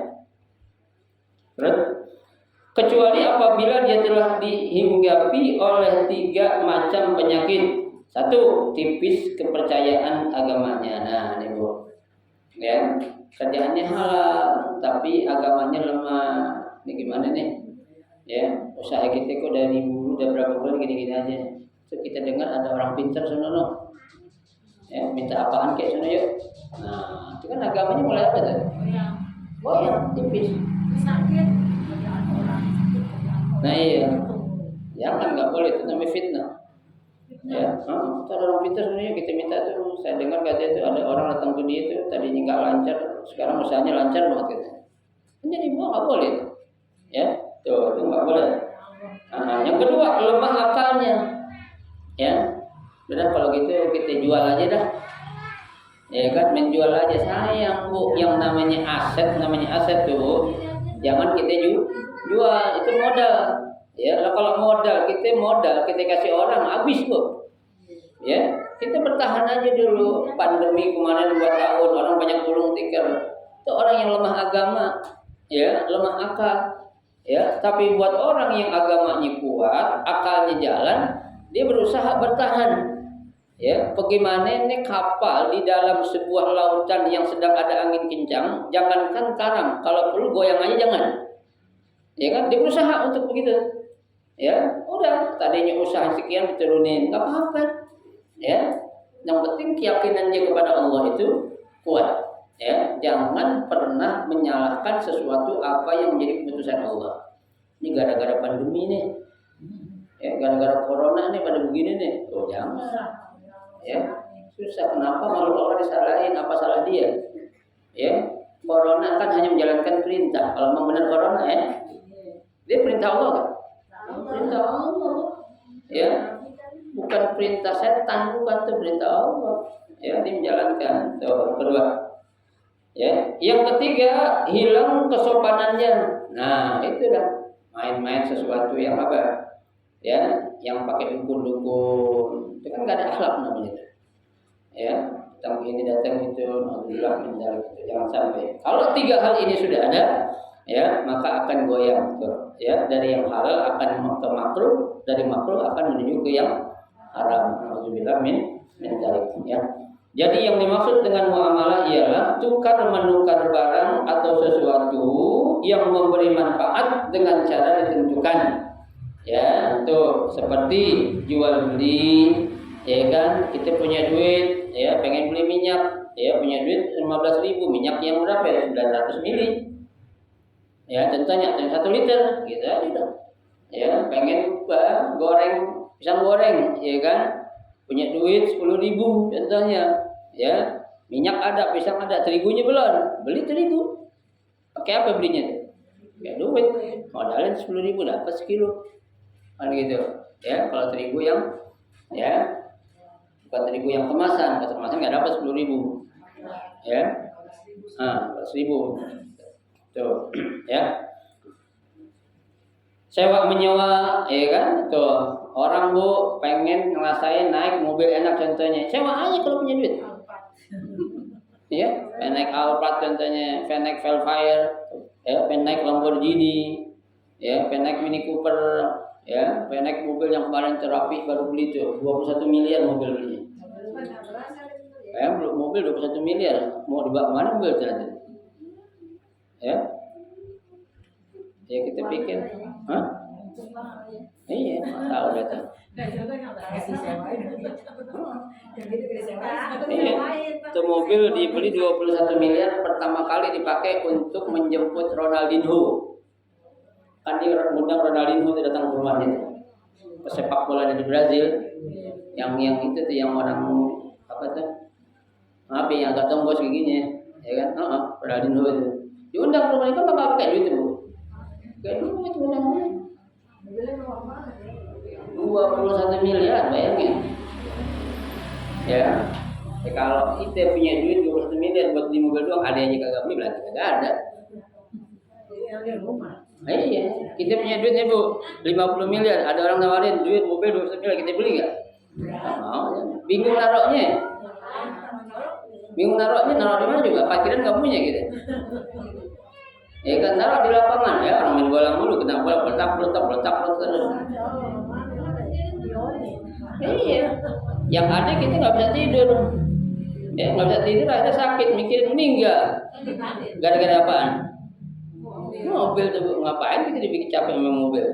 Speaker 1: Terus kecuali apabila dia telah dihinggapi oleh 3 macam penyakit. 1, tipis kepercayaan agamanya. Nah, ini Bu. Ya, kerjaannya halal tapi agamanya lemah. Ini gimana nih? Ya, usaha kita kok dari dulu udah berapa bulan gini-gini aja. Terus kita dengar ada orang pintar sono. Ya, minta apaan kayak sono yuk. Nah, itu kan agamanya mulai apa tuh? Goyang, tipis.
Speaker 2: Sakit.
Speaker 1: Nah iya, jangan nggak boleh itu namanya fitnah. Ya, ada orang pintar sebenarnya kita minta tuh. Saya dengar katanya itu ada orang datang ke dia itu tadinya nggak lancar, sekarang usahanya lancar banget gitu. Jadi gua nggak boleh, ya, tuh itu nggak boleh. Nah, yang kedua lemah akalnya, ya. Udah kalau gitu kita jual aja dah, ya kan, menjual aja sayang Bu. Yang namanya aset tuh, jangan kita jual, itu modal. Ya, kalau modal kita kasih orang habis Bu. Ya, kita bertahan tahan aja dulu. Pandemi kemarin 2 tahun orang banyak gulung tikar. Itu orang yang lemah agama, ya, lemah akal, ya. Tapi buat orang yang agamanya kuat, akalnya jalan, dia berusaha bertahan. Ya, bagaimana ini kapal di dalam sebuah lautan yang sedang ada angin kencang, jangankan karam, kalau perlu goyang aja jangan. Ya kan, dia berusaha untuk begitu. Ya, udah, tadinya usaha sekian diturunin, enggak apa-apa. Ya, yang penting keyakinan dia kepada Allah itu kuat. Ya, jangan pernah menyalahkan sesuatu apa yang menjadi keputusan Allah. Ini gara-gara pandemi nih. Ya, gara-gara corona nih pada begini nih. Oh, jangan. Ya, susah. Kenapa malu Allah disalahin? Apa salah dia? Ya, corona kan hanya menjalankan perintah. Kalau memang benar corona ya, dia perintah Allah kan? Perintah Allah. Ya, bukan perintah setan, bukan itu perintah Allah. Ya, dia menjalankan. Tuh, kedua. Ya, yang ketiga hilang kesopanannya. Nah, itu dah main-main sesuatu yang apa? Ya, yang pakai dukun-dukun. Itu kan nggak ada akhlak namanya. Ya, datang ini datang itu, alhamdulillah menjalankan itu jangan sampai. Kalau 3 hal ini sudah ada, ya, maka akan goyang. Tuh, ya, dari yang halal akan ke makruh, dari makruh akan menuju ke yang haram. Alhamdulillah min dzalik, ya. Jadi yang dimaksud dengan muamalah ialah tukar menukar barang atau sesuatu yang memberi manfaat dengan cara ditentukan. Ya, tuh seperti jual beli, ya kan? Kita punya duit, ya, pengen beli minyak, ya, punya duit 15.000, minyak yang berapa ya? 900 mili. Ya, contohnya 1 liter, gitu aja. Ya, pengen goreng, pisang goreng, ya kan? Punya duit 10.000 contohnya. Ya, minyak ada, pisang ada, terigunya belum. Beli terigu. Pakai apa belinya? Ya duit. Modalnya 10.000 dapat sekilo. Kan gitu. Ya, kalau terigu yang ya bukan terigu yang kemasan, kalau kemasan nggak dapat 10.000. Ya. 1.000. Tuh, ya. Sewa menyewa, ya kan? Tuh, orang Bu pengen ngerasain naik mobil enak contohnya. Sewa aja kalau punya duit. Ya, pengen naik Alphard contohnya, pengen naik Velfire, ya, pengen naik Lamborghini, ya, pengen naik Mini Cooper, ya, pengen naik mobil yang kemarin terapi baru beli itu 21 miliar mobil belinya. Ya, mobil 21 miliar, mau dibawa mana mobil ternyata? Ya, ya kita pikir, hah? Iya, tahu datang. Itu mobil dibeli 21 miliar pertama kali dipakai untuk menjemput Ronaldinho. Kan dia undang Ronaldinho datang ke rumahnya. Pesepak bola di Brazil. Yang itu tuh yang orang apa tuh? Maaf yang agak tembus giginya, ya kan? Ronaldinho itu. Diundang ke rumahnya kan enggak pakai duit itu. Kayak duit undangnya. 21 miliar bayangin. Ya. Kalau kita punya duit 21 miliar buat beli mobil doang, ada aja kagak beli, berarti kagak ada. Iya, kita punya duit nih Bu, 50 miliar, ada orang nawarin duit mobil 21 miliar, kita beli enggak? Mau, ya. Bingung naruhnya. Naruh di mana juga, parkiran enggak punya gitu. Ya kan taruh di lapangan ya, orang main bola mulu, kena bola letak. Iya, yang ada kita nggak bisa tidur, ya nggak bisa tidur, ada sakit, mikirin meninggal, gara-gara apaan? Mobil tuh ngapain kita dibikin capek sama mobil?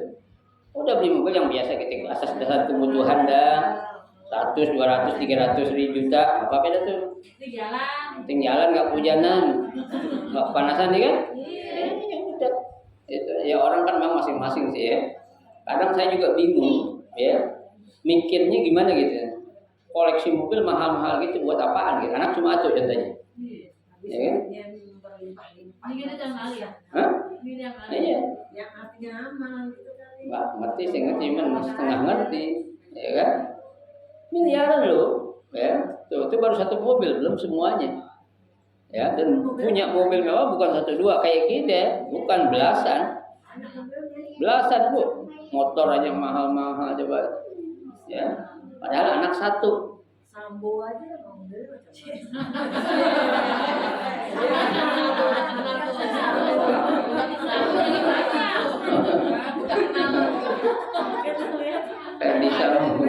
Speaker 1: Udah beli mobil yang biasa kita asas dasar kebutuhan dah, 100, 200, 300 juta, apa beda tuh? Tinggalan nggak hujanan, nggak kepanasan nih kan? Ya udah, itu ya orang kan memang masing-masing sih ya. Kadang saya juga bingung, ya. Mikirnya gimana gitu ya, koleksi mobil mahal-mahal gitu buat apaan gitu, anak cuma satu contohnya, ya kan?
Speaker 2: Ini kita jangan kali ya.
Speaker 1: Hah? Iya.
Speaker 2: Yang artinya aman gitu kali.
Speaker 1: Nggak ngerti, saya ngerti, setengah ngerti, ya kan? Miliaran loh, ya. Tuh, itu baru satu mobil, belum semuanya, ya. Dan punya mobil mewah bukan 1 2 kayak kita, bukan belasan Bu, motor aja mahal-mahal coba. Ya, padahal anak 1,
Speaker 2: Sambo aja mau beli
Speaker 1: Kayak di Sambo.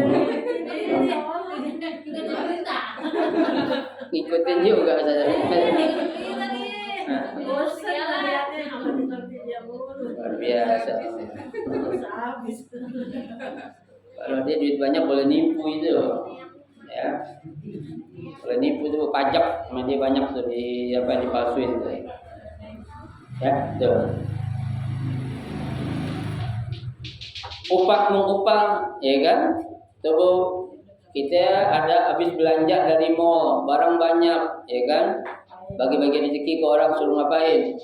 Speaker 1: Ngikutin juga saya. Luar biasa. Kalau dia duit banyak boleh nipu itu, ya. Boleh nipu itu pajak, sama dia banyak tuh di apa dipalsuin tuh. Ya, tuh. Upah mengupah, ya kan? Tuh kita ada habis belanja dari mall, barang banyak, ya kan? Bagi-bagi rezeki ke orang suruh ngapain?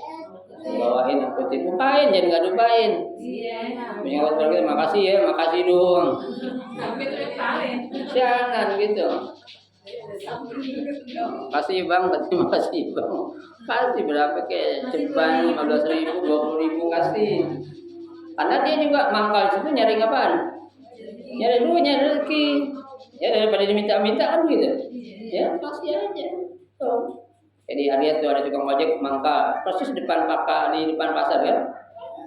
Speaker 1: Bawain angkutin, lupain jangan nggak lupain. Punya keluarga makasih ya, makasih dong. Jangan gitu. Kasih bang, terima kasih bang. Kasih berapa ke ceban 15.000, 20.000 kasih. Karena dia juga mangkal situ nyari apaan? Nyari duit, nyari rezeki. Ya daripada diminta-minta kan gitu. Ya kasih aja. Tuh. Jadi hari itu ada tukang ojek mangkal persis di depan pasar kan?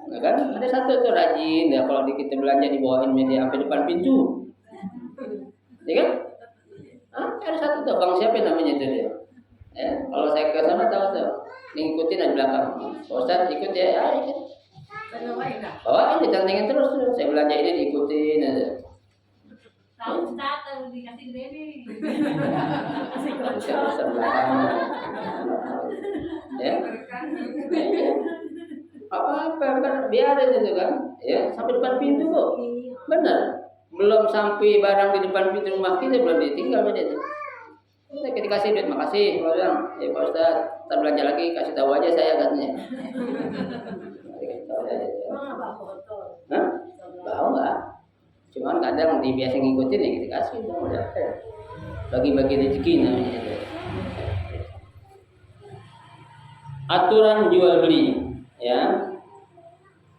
Speaker 1: Nah, kan ada satu tuh rajin ya kalau kita belanja dibawain media sampai depan pintu. Ya kan? Ada satu tuh bang siapa namanya itu dia. Ya, kalau saya ke sana tahu tuh ngikutin di belakang. Ustaz ikut ya, ikut. Bawain ditantengin terus tuh. Saya belanja ini diikutin aja.
Speaker 2: Tahu Ustaz dikasih gede nih.
Speaker 1: Ya. Apa biarin itu kan, ya sampai depan pintu kok, benar. Belum sampai barang di depan pintu rumah kita belum ditinggal dia. Kita dikasih duit makasih, bilang, ya Pak Ustaz, kita belanja lagi kasih tahu aja saya katanya. Hah? Bau nggak? Cuman kadang biasa ngikutin ya kita kasih udah. Bagi-bagi rezeki namanya. Aturan jual beli, ya.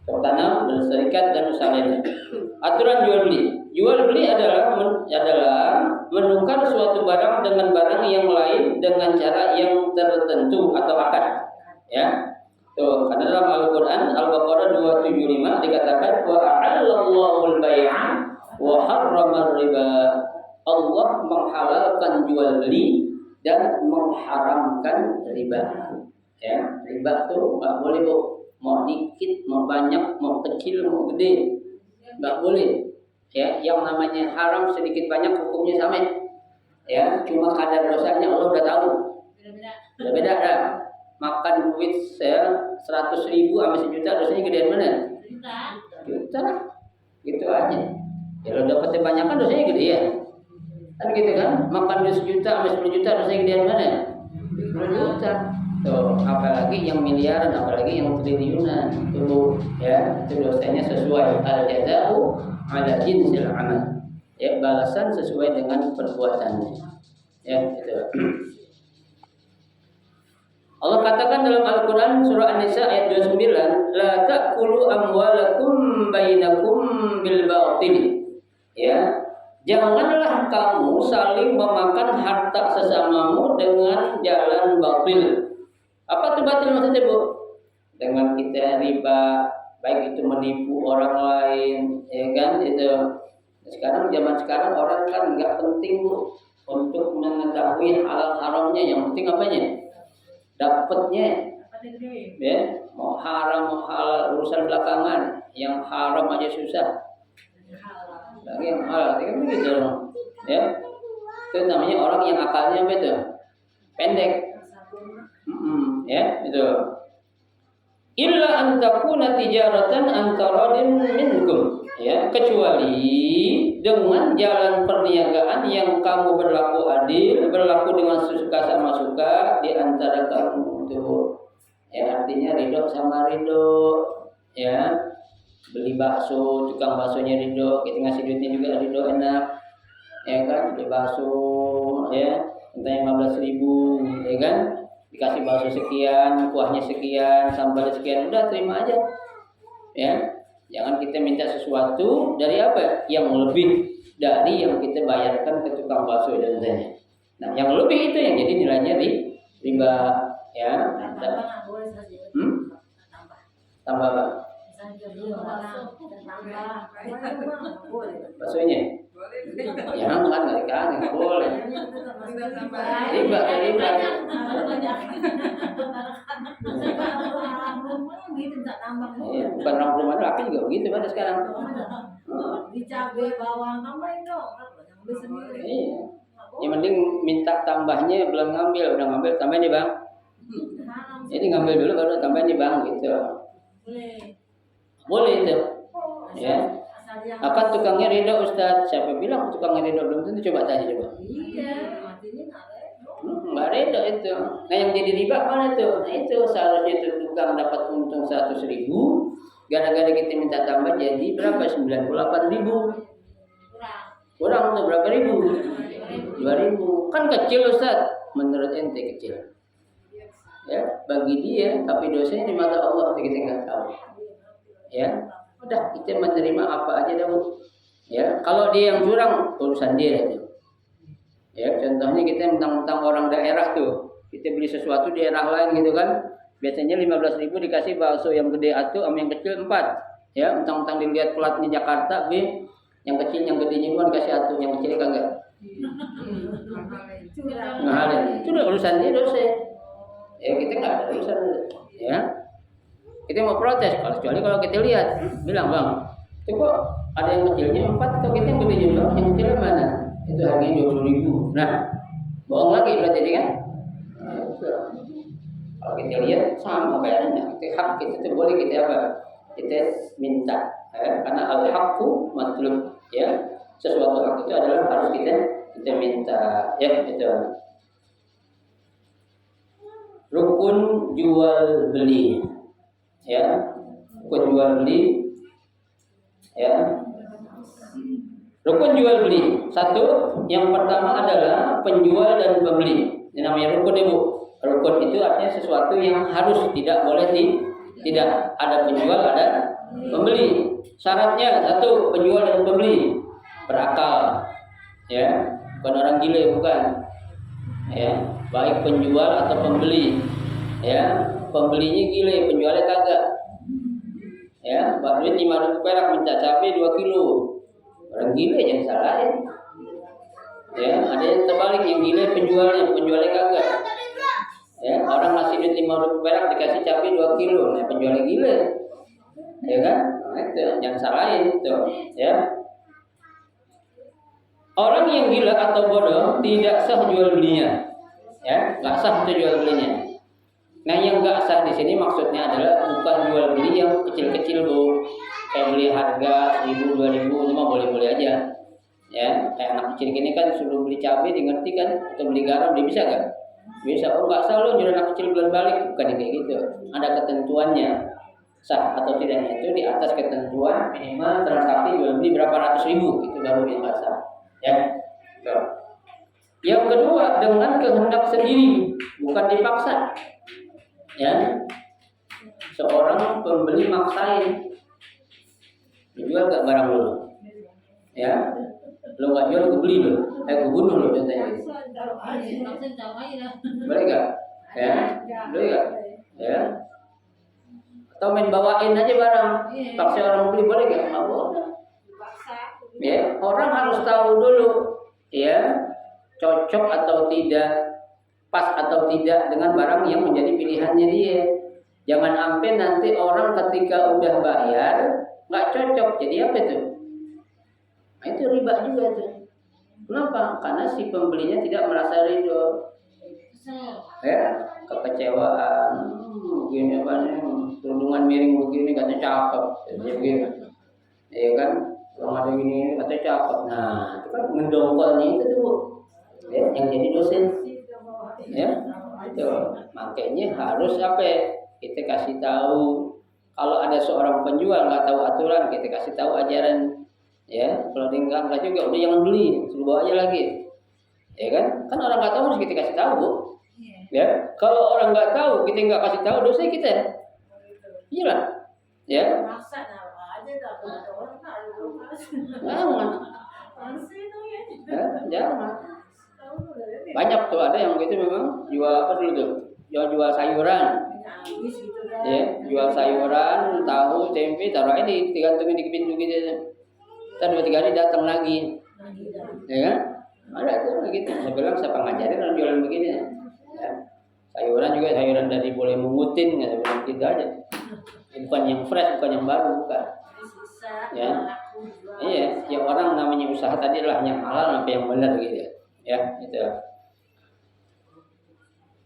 Speaker 1: Tanam dan serikat dan usaha lainnya. Aturan jual beli. Jual beli adalah menukar suatu barang dengan barang yang lain dengan cara yang tertentu atau akad. Ya. Tuh, karena dalam Al-Qur'an Al-Baqarah 275 dikatakan wa a'allallahu al-bai'a wa harrama riba. Allah menghalalkan jual beli dan mengharamkan riba. Ya, riba tuh nggak boleh bu, mau dikit, mau banyak, mau kecil, mau gede, nggak boleh. Ya, yang namanya haram sedikit banyak hukumnya sama. Ya, cuma kadar dosanya Allah udah tahu. Beda dah. Makan duit 100.000 sama 1 juta dosanya gedean mana? Juta. Gitu aja. Ya lo dapetnya banyak kan dosanya gede ya. Kan gitu kan? Makan duit 1 juta sama 10 juta dosanya gedean mana? 10 juta. Tuh, apalagi yang miliaran, apalagi yang triliunan. Itu ya, itu dosanya sesuai al-jaza'u ala jinsil amal. Ya, balasan sesuai dengan perbuatannya. Ya, gitu. Allah katakan dalam Al-Quran surah An-Nisa ayat 29, la ta'kulu amwalakum bainakum bil batil. Ya, janganlah kamu saling memakan harta sesamamu dengan jalan batil. Apa itu batil maksudnya bu? Dengan kita riba, baik itu menipu orang lain, ya kan itu. Sekarang zaman sekarang orang kan nggak penting bu untuk mengetahui halal haramnya, yang penting apanya? Dapatnya, ya, mau haram mau halal urusan belakangan, yang haram aja susah, lagi yang halal, kan begitu, ya, itu namanya orang yang akalnya apa itu? Pendek, ya, itu. Illa an takuna tijaratan antaradin minkum, ya, kecuali dengan jalan perniagaan yang kamu berlaku adil, berlaku dengan suka sama suka di antara kamu itu. Ya, artinya ridho sama ridho, ya. Beli bakso, tukang baksonya ridho, kita ngasih duitnya juga ridho, enak. Ya kan, beli bakso, ya, entah 15.000, ya kan? Dikasih bakso sekian, kuahnya sekian, sambal sekian, udah terima aja. Ya. Jangan kita minta sesuatu dari apa? Yang lebih. dari yang kita bayarkan ke tukang bakso contohnya. Nah, yang lebih itu yang jadi nilainya di riba, ya.
Speaker 2: Tambah boleh saja. Tambah.
Speaker 1: Tambah apa? Baksonya? Ya, kan nggak dikasih, boleh. Riba. Iya, bukan orang rumah laki juga begitu pada sekarang.
Speaker 2: Di cabai bawang tambahin dong, beli sendiri.
Speaker 1: Iya. Yang penting minta tambahnya, belum ngambil, udah ngambil tambahin nih bang. Jadi ngambil dulu baru tambahin nih bang gitu. Boleh itu. Ya. Apa tukangnya ridho Ustaz? Siapa bilang tukangnya ridho? Belum tentu, coba tanya coba.
Speaker 2: Iya, artinya
Speaker 1: Nggak ridho itu. Nah yang jadi riba mana tuh? Nah itu seharusnya itu tukang dapat untung 100.000, gara-gara kita minta tambah jadi berapa? 98.000. Kurang tuh berapa ribu? 2.000. Kan kecil Ustaz. Menurut ente kecil. Ya, bagi dia, tapi dosanya di mata Allah kita nggak tahu. Ya, udah kita menerima apa aja dah Bu. Ya, kalau dia yang curang urusan dia itu. Ya, contohnya kita mentang-mentang orang daerah tuh, kita beli sesuatu di daerah lain gitu kan, biasanya 15.000 dikasih bakso yang gede satu, sama yang kecil 4. Ya, mentang-mentang dilihat platnya Jakarta, B, yang kecil yang gedenya bukan dikasih satu, yang kecilnya kagak. Nah, itu udah urusan dia dosa. Ya, kita nggak ada urusan, ya. Kita mau protes, kecuali kalau kita lihat, bilang bang, itu kok ada yang kecilnya 4, atau kita yang gede juga, yang kecilnya mana? Itu harganya 20.000. Nah, bohong lagi berarti kan? Nah, kalau kita lihat sama bayarnya, kita hak kita itu boleh kita apa? Kita minta, karena al-haqqu matlub, ya. Sesuatu hak itu adalah harus kita minta, ya itu. Rukun jual beli. Ya, rukun jual beli, ya. Rukun jual beli. Satu, yang pertama adalah penjual dan pembeli. Ini namanya rukun, Ibu. Rukun itu artinya sesuatu yang harus, tidak boleh tidak. Ada penjual, ada pembeli. Syaratnya satu, penjual dan pembeli berakal. Ya, bukan orang gila, bukan. Ya, baik penjual atau pembeli. Ya. Pembelinya gile, penjualnya kagak. Ya, Pak duit 5.000 perak, minta cabai 2 kilo. Orang gile jangan salahin. Ya, ada yang terbalik, yang gile penjualnya kagak. Ya, orang ngasih duit 5.000 perak dikasih cabai 2 kilo, nah penjualnya gile. Ya kan? Nah, itu jangan salahin itu, ya. Orang yang gila atau bodoh tidak sah jual belinya. Ya, enggak sah itu jual belinya. Nah yang nggak sah di sini maksudnya adalah bukan jual beli yang kecil-kecil Bu, kayak beli harga 1.000, 2.000 itu mah boleh-boleh aja. Ya, kayak anak kecil gini kan suruh beli cabai, dia ngerti kan, atau beli garam dia bisa kan? Bisa. Oh nggak sah lo jual anak kecil bulan balik, bukan kayak gitu. Ada ketentuannya, sah atau tidaknya itu di atas ketentuan minimal transaksi jual beli berapa ratus ribu, itu baru yang nggak sah. Ya. Yang kedua, dengan kehendak sendiri, bukan dipaksa. Ya, seorang pembeli maksain dijual gak barang dulu, ya, lo gak jual gue beli lo, gue bunuh lo contohnya, boleh gak? Ya, boleh gak? Ya, atau main bawain aja barang, paksa orang beli boleh gak? Nggak boleh. Ya, orang harus tahu dulu, ya, cocok atau tidak, pas atau tidak dengan barang yang menjadi pilihannya dia. Jangan sampai nanti orang ketika udah bayar nggak cocok, jadi apa itu? Nah, itu riba juga tuh. Kenapa? Karena si pembelinya tidak merasa ridho. Ya, kekecewaan. Begini apa nih? Kerudungan miring begini katanya cakep, jadi begini. Ya kan? Kalau ada gini katanya cakep. Nah, itu kan mendongkolnya itu tuh Bu. Ya, yang jadi dosen. Ya, itu makanya harus apa? Kita kasih tahu. Kalau ada seorang penjual nggak tahu aturan, kita kasih tahu ajaran. Ya, kalau dia nggak juga, udah jangan beli, suruh bawa aja lagi. Ya kan? Kan orang nggak tahu harus kita kasih tahu Bu. Ya, kalau orang nggak tahu kita nggak kasih tahu, dosa kita. Iyalah. Ya. Jangan. Banyak tuh ada yang gitu memang jual apa dulu tuh? Jual sayuran. Ya, jual sayuran, tahu, tempe, taruh aja digantungin di pintu gitu. Ntar 2-3 hari datang lagi. Ya kan? Ada tuh gitu. Saya bilang siapa ngajarin orang jualan begini ya? Sayuran juga sayuran dari boleh mengutin nggak bilang gitu aja. Bukan yang fresh, bukan yang baru, bukan. Ya, iya. Ya orang namanya usaha tadi adalah yang halal apa yang benar gitu. Ya, gitu.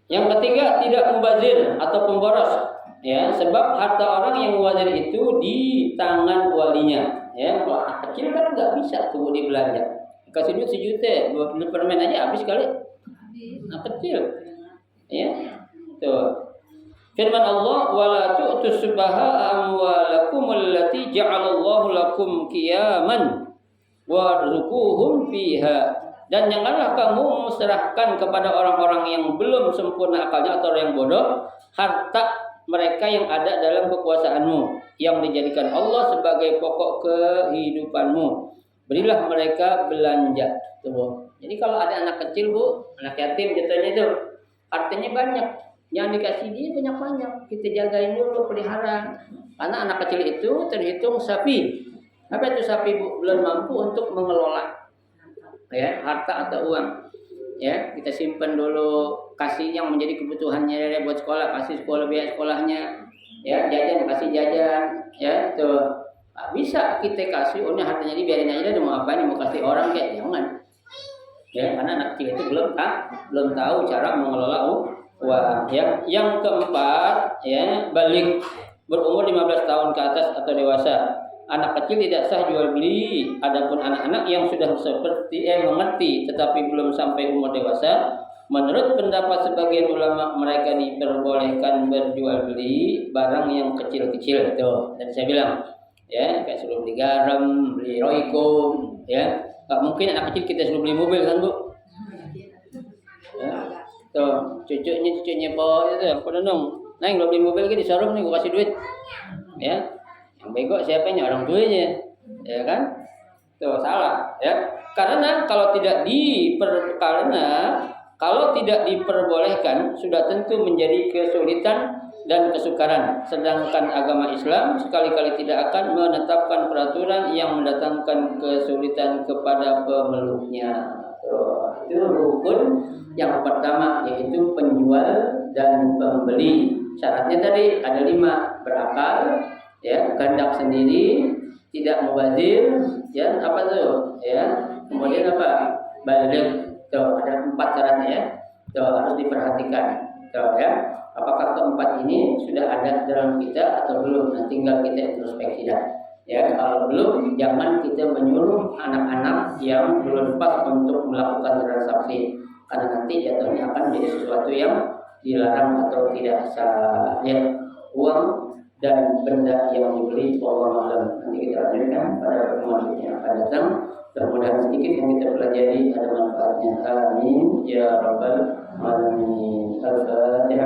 Speaker 1: Yang ketiga tidak mubazir atau pemboros. Ya, sebab harta orang yang mubazir itu di tangan walinya. Ya, kalau anak kecil kan nggak bisa tuh dibelanja. Kasih duit 1 juta, 2 beli permen aja habis kali. Anak kecil. Ya, tuh. Firman Allah, wala tu'tus subaha amwalakum allati ja'alallahu lakum qiyaman warzuquhum fiha. Dan janganlah kamu menyerahkan kepada orang-orang yang belum sempurna akalnya atau yang bodoh harta mereka yang ada dalam kekuasaanmu yang dijadikan Allah sebagai pokok kehidupanmu. Berilah mereka belanja. Tuh. Jadi kalau ada anak kecil, Bu, anak yatim jatuhnya itu artinya banyak. Yang dikasih dia banyak-banyak. Kita jagain dulu, pelihara. Karena anak kecil itu terhitung sapi. Apa itu sapi, Bu? Belum mampu untuk mengelola ya harta atau uang. Ya, kita simpan dulu, kasih yang menjadi kebutuhannya buat sekolah, kasih sekolah biaya sekolahnya. Ya, jajan kasih jajan, ya, tuh. Nah, bisa kita kasih, ini hartanya dibiarin aja, dia mau apa, mau kasih orang kayak jangan. Ya, karena anak kecil itu belum tahu cara mengelola uang. Ya, yang keempat, ya, balik berumur 15 tahun ke atas atau dewasa. Anak kecil tidak sah jual beli. Adapun anak-anak yang sudah seperti mengerti tetapi belum sampai umur dewasa, menurut pendapat sebagian ulama mereka diperbolehkan berjual beli barang yang kecil-kecil. Tuh, dan saya bilang, ya, kayak suruh beli garam, beli Royco, ya. Gak mungkin anak kecil kita suruh beli mobil kan, Bu? Ya. Tuh, cucunya bawa itu, apa dong? Nah, kalau beli mobil lagi di showroom nih, gua kasih duit. Ya. Yang bego siapanya? Orang tuanya, ya kan? Tuh salah, ya. Karena kalau tidak diperbolehkan sudah tentu menjadi kesulitan dan kesukaran. Sedangkan agama Islam sekali-kali tidak akan menetapkan peraturan yang mendatangkan kesulitan kepada pemeluknya. Tuh, itu rukun yang pertama, yaitu penjual dan pembeli. Syaratnya tadi ada 5, berakal, ya, kehendak sendiri, tidak mubazir, ya, apa tuh, ya, kemudian apa, balik. Tuh ada 4 syaratnya, ya. Tuh harus diperhatikan. Tuh, ya, apakah keempat ini sudah ada dalam kita atau belum? Nah, tinggal kita introspeksi dah. Ya, kalau belum, jangan kita menyuruh anak-anak yang belum pas untuk melakukan transaksi, karena nanti jatuhnya akan menjadi sesuatu yang dilarang atau tidak sah. Ya, uang dan benda yang dibeli Allah Alam. Nanti kita lanjutkan pada pertemuan yang akan datang. Mudah-mudahan sedikit yang kita pelajari ada manfaatnya. Amin ya rabbal alamin. Al-Fatihah.